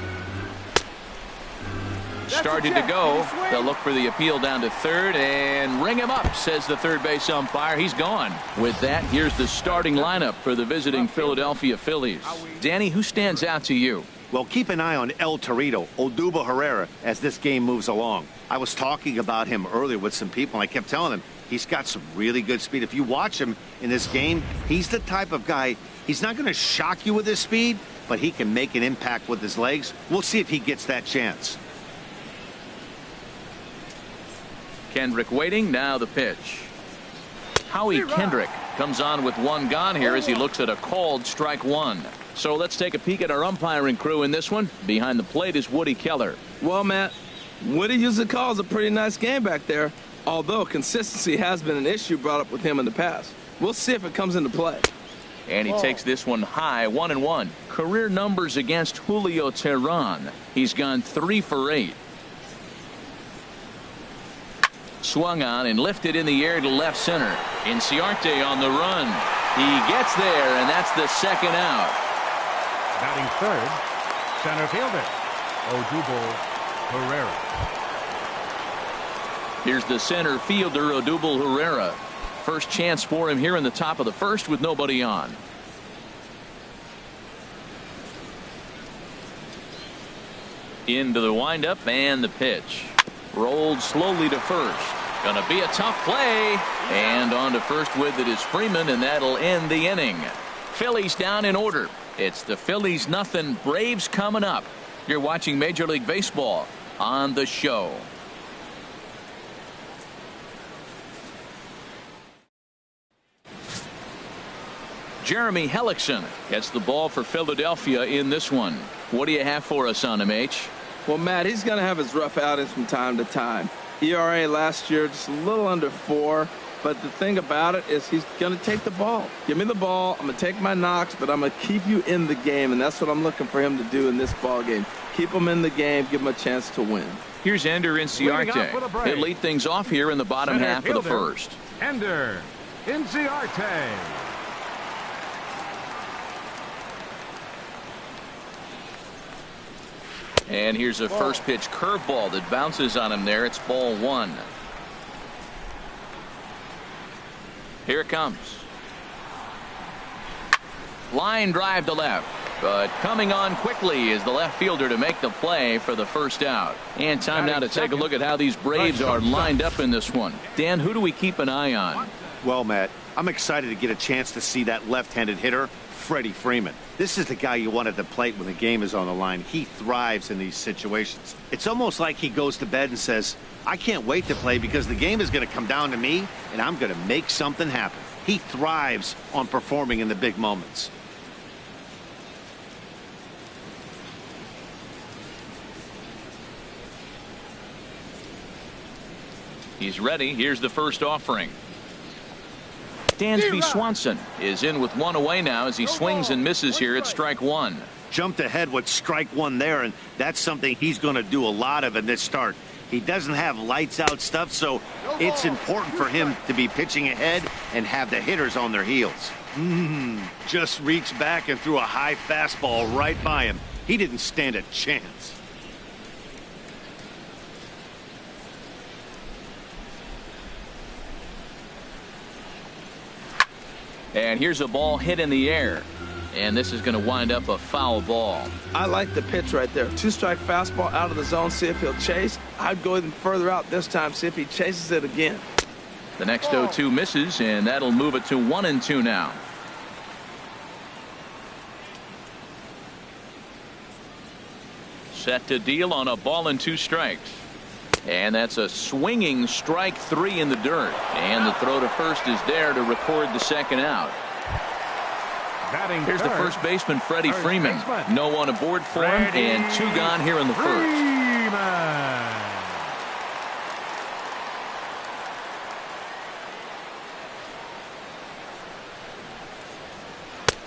Started to go. They'll look for the appeal down to third and ring him up, says the third base umpire. He's gone. With that, here's the starting lineup for the visiting Philadelphia Phillies. Danny, who stands out to you? Well, keep an eye on El Torito, Odubel Herrera, as this game moves along. I was talking about him earlier with some people, and I kept telling them he's got some really good speed. If you watch him in this game, he's the type of guy, he's not going to shock you with his speed, but he can make an impact with his legs. We'll see if he gets that chance. Kendrick waiting. Now the pitch. Howie Kendrick comes on with 1 gone here as he looks at a called strike 1. So let's take a peek at our umpiring crew in this one. Behind the plate is Woody Keller. Well, Matt, Woody usually calls a pretty nice game back there, although consistency has been an issue brought up with him in the past. We'll see if it comes into play. And he takes this one high. 1-1. Career numbers against Julio Teheran. He's gone 3 for 8. Swung on and lifted in the air to left center. Inciarte on the run. He gets there, and that's the second out. Batting third, center fielder, Odubel Herrera. Here's the center fielder, Odubel Herrera. First chance for him here in the top of the first with nobody on. Into the windup and the pitch. Rolled slowly to first. Gonna be a tough play. And on to first with it is Freeman, and that'll end the inning. Phillies down in order. It's the Phillies nothing, Braves coming up. You're watching Major League Baseball on the show. Jeremy Hellickson gets the ball for Philadelphia in this one. What do you have for us on him, H? Well, Matt, he's going to have his rough outings from time to time. ERA last year just a little under 4. But the thing about it is he's going to take the ball. Give me the ball. I'm going to take my knocks, but I'm going to keep you in the game, and that's what I'm looking for him to do in this ball game. Keep him in the game, give him a chance to win. Here's Ender Inciarte. He'll lead things off here in the bottom half of the first. Ender Inciarte. And here's a first pitch curveball that bounces on him there. It's ball 1. Here it comes. Line drive to left. But coming on quickly is the left fielder to make the play for the first out. And time now to take a look at how these Braves are lined up in this one. Dan, who do we keep an eye on? Well, Matt, I'm excited to get a chance to see that left-handed hitter, Freddie Freeman. This is the guy you want at the plate when the game is on the line. He thrives in these situations. It's almost like he goes to bed and says, I can't wait to play because the game is going to come down to me, and I'm going to make something happen. He thrives on performing in the big moments. He's ready. Here's the first offering. Dansby Swanson is in with one away now as he swings and misses here at strike one. Jumped ahead with strike one there, and that's something he's going to do a lot of in this start. He doesn't have lights out stuff, so it's important for him to be pitching ahead and have the hitters on their heels. Just reached back and threw a high fastball right by him. He didn't stand a chance. And here's a ball hit in the air. And this is going to wind up a foul ball. I like the pitch right there. 2-strike fastball out of the zone. See if he'll chase. I'd go even further out this time. See if he chases it again. The next 0-2 misses, and that'll move it to 1-2 now. Set to deal on a ball and 2 strikes. And that's a swinging strike 3 in the dirt. And the throw to first is there to record the second out. Here's the first baseman, Freddie Freeman. No one aboard for him, and 2 gone here in the first.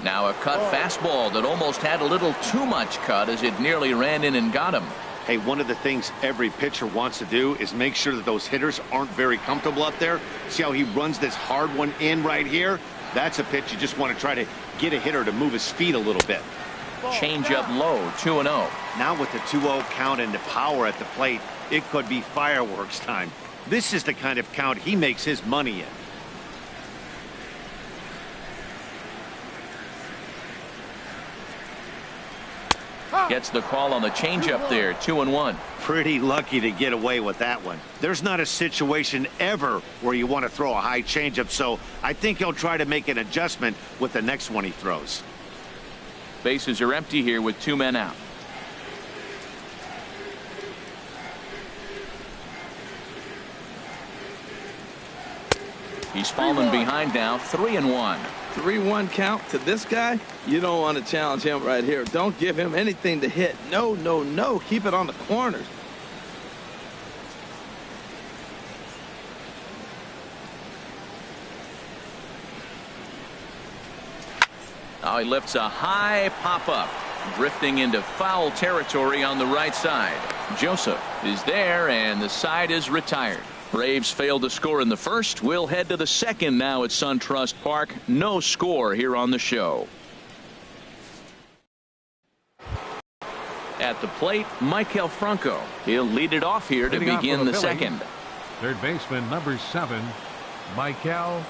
Now a cut fastball that almost had a little too much cut as it nearly ran in and got him. Hey, one of the things every pitcher wants to do is make sure that those hitters aren't very comfortable up there. See how he runs this hard one in right here? That's a pitch you just want to try to get a hitter to move his feet a little bit. Change up low, 2-0. Now with the 2-0 count and the power at the plate, it could be fireworks time. This is the kind of count he makes his money in. Gets the call on the changeup there, 2-1. Pretty lucky to get away with that one. There's not a situation ever where you want to throw a high changeup, so I think he'll try to make an adjustment with the next one he throws. Bases are empty here with 2 men out. He's fallen behind now, 3-1. 3-1 count to this guy. You don't want to challenge him right here. Don't give him anything to hit. No, no, no. Keep it on the corners. Now he lifts a high pop-up, drifting into foul territory on the right side. Joseph is there, and the side is retired. Braves failed to score in the first. We'll head to the second now at SunTrust Park. No score here on the show. At the plate, Maikel Franco. He'll lead it off here to begin the second. Third baseman, number 7, Maikel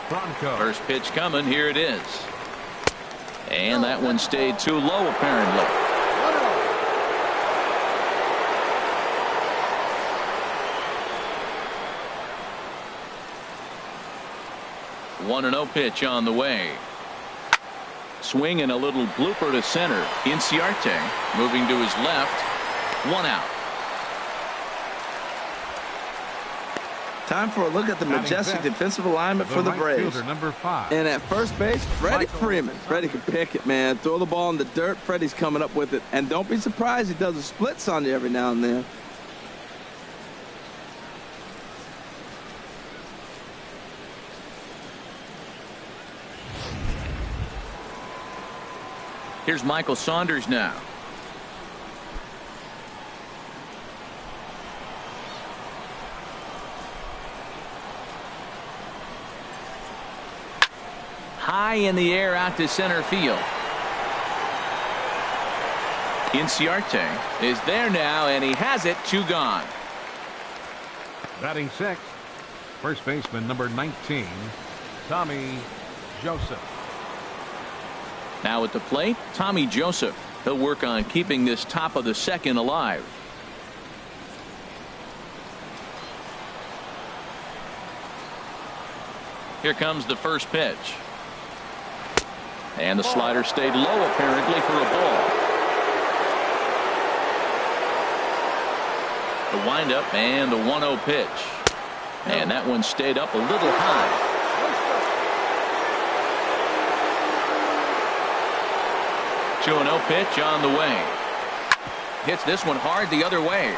Franco. First pitch coming. Here it is. And that one stayed too low, apparently. 1-0 pitch on the way. Swing and a little blooper to center. Inciarte moving to his left. 1 out. Time for a look at the majestic defensive alignment for the Braves. Number 5. And at first base, Freddie Freeman. Freddie can pick it, man. Throw the ball in the dirt. Freddie's coming up with it. And don't be surprised he does a splits on you every now and then. Here's Michael Saunders now. High in the air out to center field. Inciarte is there now, and he has it. 2 gone. Batting 6, first baseman number 19, Tommy Joseph. Now at the plate, Tommy Joseph. He'll work on keeping this top of the second alive. Here comes the first pitch. And the slider stayed low apparently for a ball. The windup and the 1-0 pitch. And that one stayed up a little high. 2-0 pitch on the way. Hits this one hard the other way.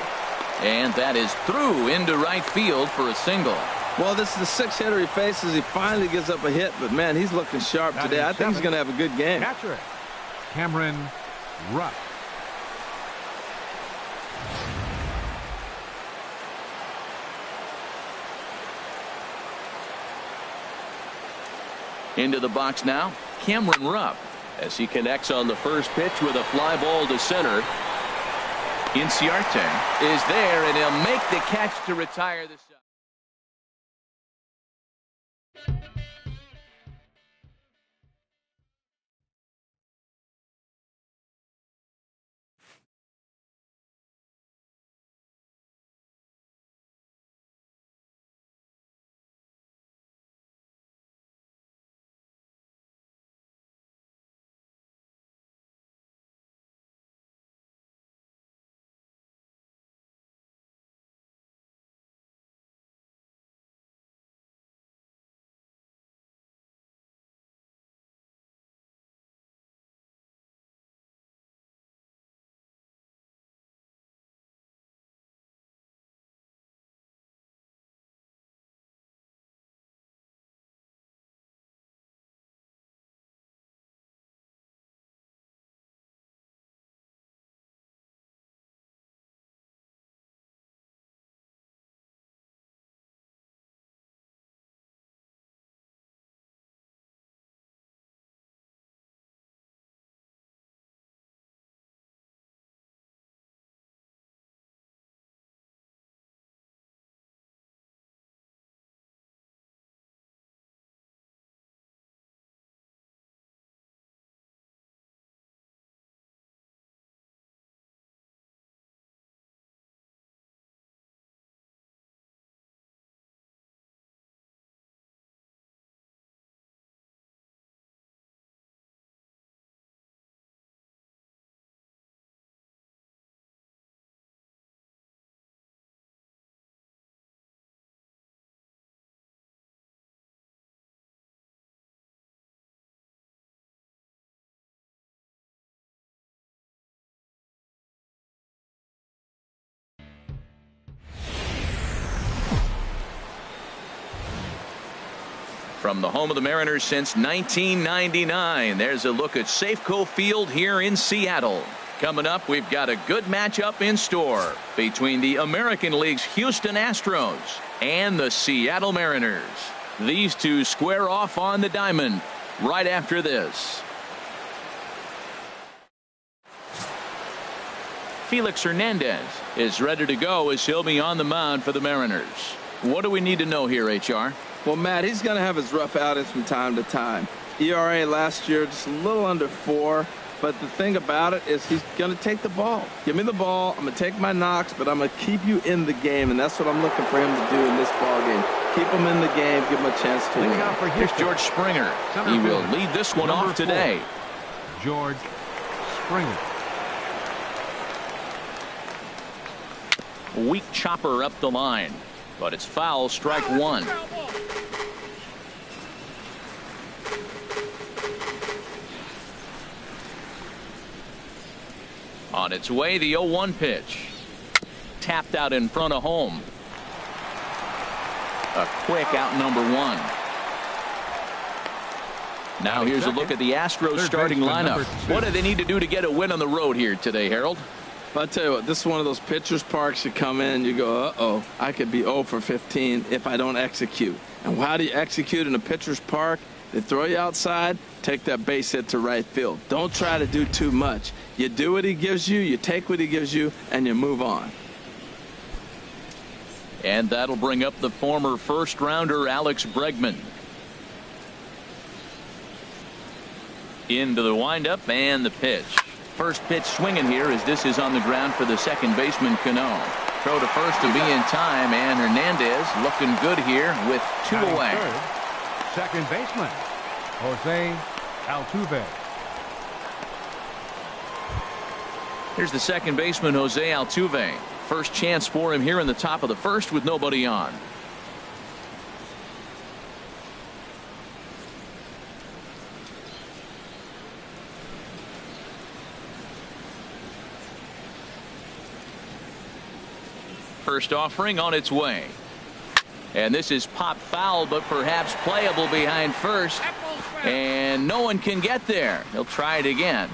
And that is through into right field for a single. Well, this is the sixth hitter he faces. He finally gives up a hit, but man, he's looking sharp today. I think he's going to have a good game. Catcher, Cameron Rupp. Into the box now, Cameron Rupp, as he connects on the first pitch with a fly ball to center. Inciarte is there, and he'll make the catch to retire the side. From the home of the Mariners since 1999, there's a look at Safeco Field here in Seattle. Coming up, we've got a good matchup in store between the American League's Houston Astros and the Seattle Mariners. These two square off on the diamond right after this. Felix Hernandez is ready to go as he'll be on the mound for the Mariners. What do we need to know here, HR? Well, Matt, he's going to have his rough outings from time to time. ERA last year just a little under 4. But the thing about it is he's going to take the ball. Give me the ball. I'm going to take my knocks, but I'm going to keep you in the game, and that's what I'm looking for him to do in this ball game. Keep him in the game, give him a chance to win. Here's George Springer. He will lead this one off today. George Springer. Weak chopper up the line, but it's foul, strike one. On its way, the 0-1 pitch. Tapped out in front of home. A quick out, number 1. Now here's a look at the Astros starting lineup. What do they need to do to get a win on the road here today, Harold? I'll tell you what, this is one of those pitcher's parks you come in and you go, uh-oh, I could be 0 for 15 if I don't execute. And how do you execute in a pitcher's park? They throw you outside, take that base hit to right field. Don't try to do too much. You do what he gives you, you take what he gives you, and you move on. And that'll bring up the former first-rounder Alex Bregman. Into the windup and the pitch. First pitch swinging here as this is on the ground for the second baseman, Cano. Throw to first to be in time, and Hernandez looking good here with 2 away. Third, second baseman, Jose Altuve. Here's the second baseman, Jose Altuve. First chance for him here in the top of the first with nobody on. First offering on its way. And this is pop foul, but perhaps playable behind first. And no one can get there. He'll try it again.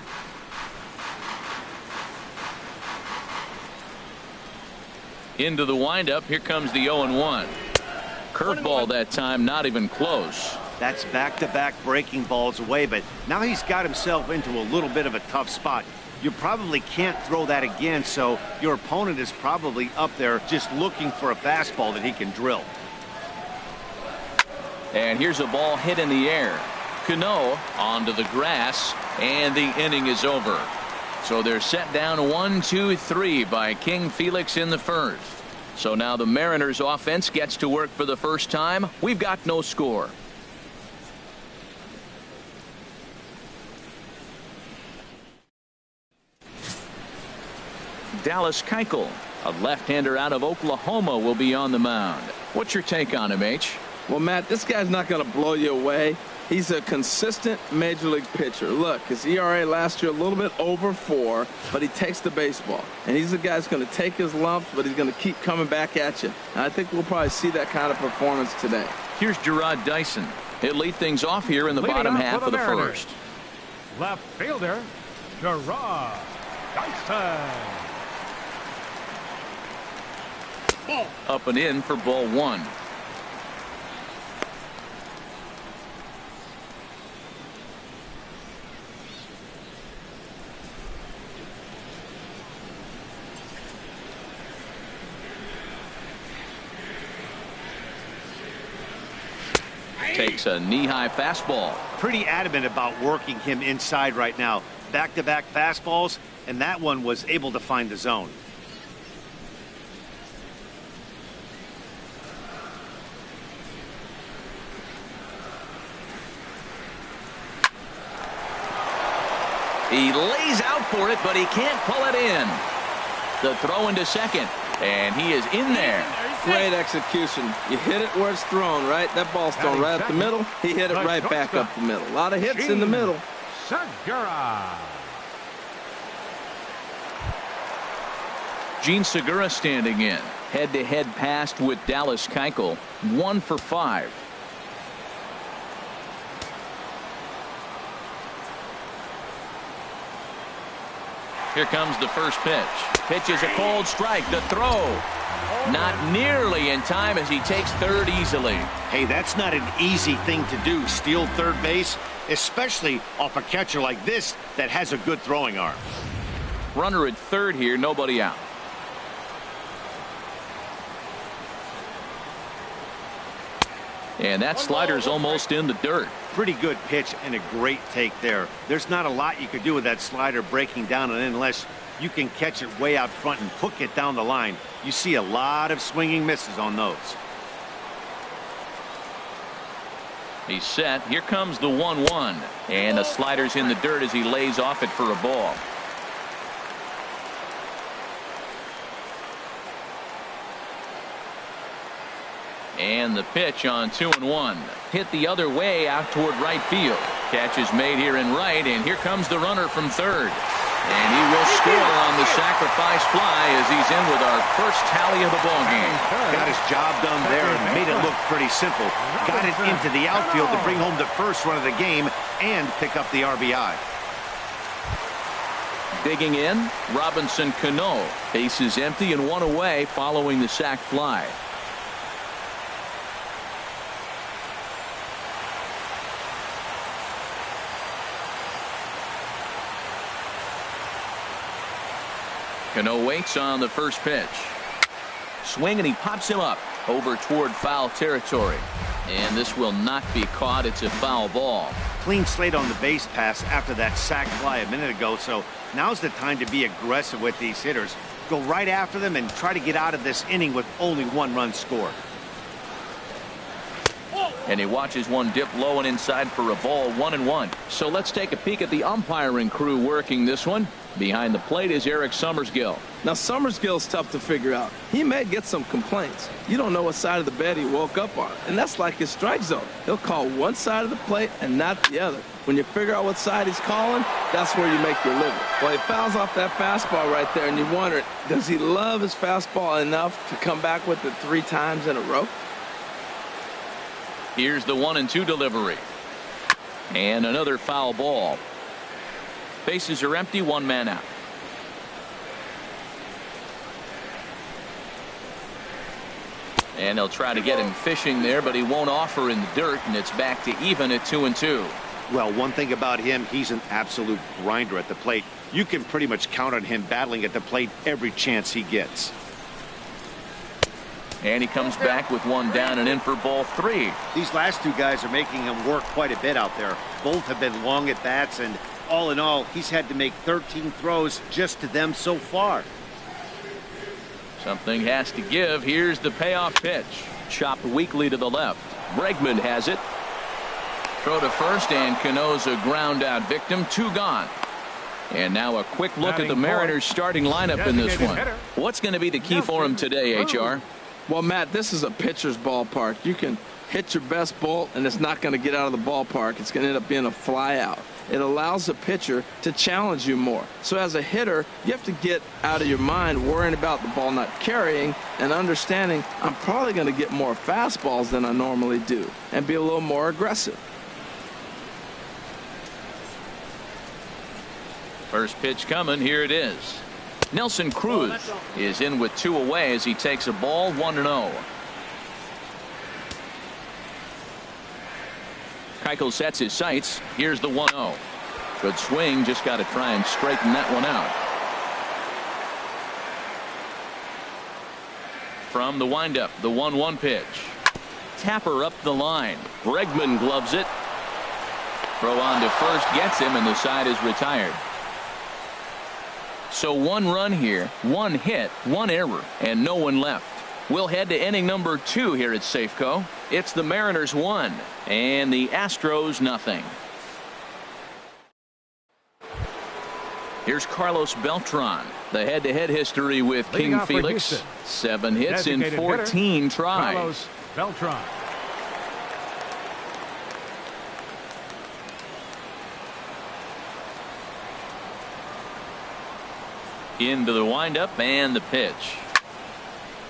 Into the windup. Here comes the 0-1. Curveball that time, not even close. That's back-to-back breaking balls away, but now he's got himself into a little bit of a tough spot. You probably can't throw that again, so your opponent is probably up there just looking for a fastball that he can drill. And here's a ball hit in the air. Cano onto the grass, and the inning is over. So they're set down 1-2-3 by King Felix in the first. So now the Mariners offense gets to work for the first time. We've got no score. Dallas Keuchel, a left-hander out of Oklahoma, will be on the mound. What's your take on him, H? Well, Matt, this guy's not going to blow you away. He's a consistent major league pitcher. Look, his ERA last year a little bit over 4, but he takes the baseball. And he's a guy that's going to take his lumps, but he's going to keep coming back at you. And I think we'll probably see that kind of performance today. Here's Gerard Dyson. He'll lead things off here in the bottom half of the first. Left fielder, Gerard Dyson. Up and in for ball 1. Takes a knee-high fastball. Pretty adamant about working him inside right now. Back-to-back fastballs, and that one was able to find the zone. He lays out for it, but he can't pull it in. The throw into second, and he is in there. Great execution. You hit it where it's thrown, right? That ball's thrown right up the middle. He hit it right back up the middle. A lot of hits in the middle. Segura. Gene Segura standing in. Head-to-head pass with Dallas Keuchel. 1 for 5. Here comes the first pitch. Pitch is a cold strike. The throw. Not nearly in time as he takes third easily. Hey, that's not an easy thing to do, steal third base, especially off a catcher like this that has a good throwing arm. Runner at third here, nobody out. And that slider's almost in the dirt. Pretty good pitch and a great take there. There's not a lot you could do with that slider breaking down and in unless you can catch it way out front and hook it down the line. You see a lot of swinging misses on those. He's set. Here comes the 1-1. And the slider's in the dirt as he lays off it for a ball. And the pitch on 2-1. Hit the other way out toward right field. Catch is made here in right, and here comes the runner from third. And he will score on the sacrifice fly as he's in with our first tally of the ballgame. Got his job done there and made it look pretty simple. Got it into the outfield to bring home the first run of the game and pick up the RBI. Digging in, Robinson Cano. Base is empty and 1 away following the sac fly. Cano waits on the first pitch. Swing, and he pops him up over toward foul territory. And this will not be caught. It's a foul ball. clean slate on the base pass after that sac fly a minute ago, so now's the time to be aggressive with these hitters. Go right after them and try to get out of this inning with only 1 run scored. And he watches one dip low and inside for a ball, 1-1. So let's take a peek at the umpiring crew working this one. Behind the plate is Eric Summersgill. Now, Summersgill's tough to figure out. He may get some complaints. You don't know what side of the bed he woke up on, and that's like his strike zone. He'll call one side of the plate and not the other. When you figure out what side he's calling, that's where you make your living. Well, he fouls off that fastball right there, and you wonder, does he love his fastball enough to come back with it 3 times in a row? Here's the 1-2 delivery. And another foul ball. Bases are empty, 1 man out. And they'll try to get him fishing there, but he won't offer in the dirt, and it's back to even at 2-2. Well, one thing about him, he's an absolute grinder at the plate. You can pretty much count on him battling at the plate every chance he gets. And he comes back with 1 down and in for ball 3. These last 2 guys are making him work quite a bit out there. Both have been long at bats, and all in all, he's had to make 13 throws just to them so far. Something has to give. Here's the payoff pitch. Chopped weakly to the left. Bregman has it. Throw to first, and Cano's a ground out victim. 2 gone. And now a quick look at the Mariners starting lineup in this one. What's going to be the key for him today, HR? Well, Matt, this is a pitcher's ballpark. You can hit your best bolt, and it's not going to get out of the ballpark. It's going to end up being a fly out. It allows the pitcher to challenge you more. So as a hitter, you have to get out of your mind worrying about the ball not carrying and understanding I'm probably going to get more fastballs than I normally do and be a little more aggressive. First pitch coming. Here it is. Nelson Cruz is in with 2 away as he takes a ball, 1-0. Keuchel sets his sights. Here's the 1-0. Good swing. Just got to try and straighten that one out. From the windup, the 1-1 pitch. Tapper up the line. Bregman gloves it. Throw on to first gets him, and the side is retired. So 1 run here, 1 hit, 1 error, and no one left. We'll head to inning number 2 here at Safeco. It's the Mariners 1 and the Astros nothing. Here's Carlos Beltran. The head-to-head history with King Felix. 7 hits in 14 tries. Carlos Beltran. Into the windup and the pitch.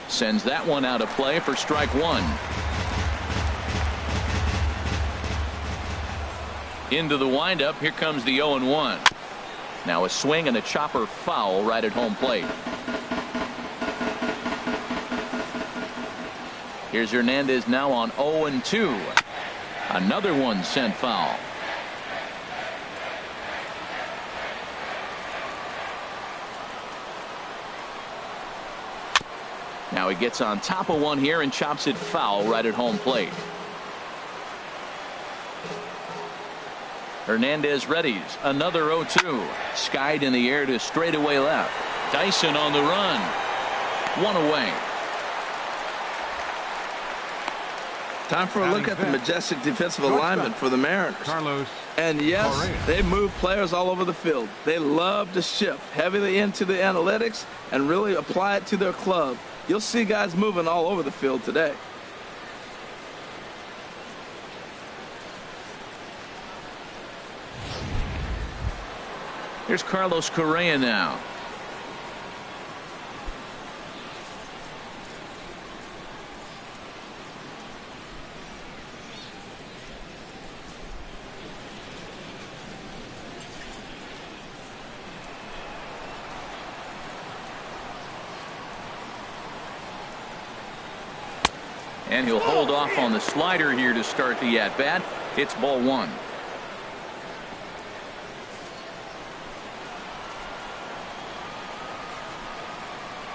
Sends that one out of play for strike 1. Into the windup. Here comes the 0-1. Now a swing and a chopper foul right at home plate. Here's Hernandez now on 0-2. Another one sent foul. Now he gets on top of one here and chops it foul right at home plate. Hernandez readies. Another 0-2. Skied in the air to straightaway left. Dyson on the run. 1 away. Time for a look at the majestic defensive alignment for the Mariners. Carlos. And yes, they move players all over the field. They love to shift heavily into the analytics and really apply it to their club. You'll see guys moving all over the field today. Here's Carlos Correa now. And he'll hold off on the slider here to start the at-bat. It's ball 1.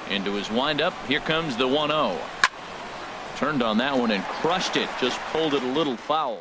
Into his windup. Here comes the 1-0. Turned on that one and crushed it. Just pulled it a little foul.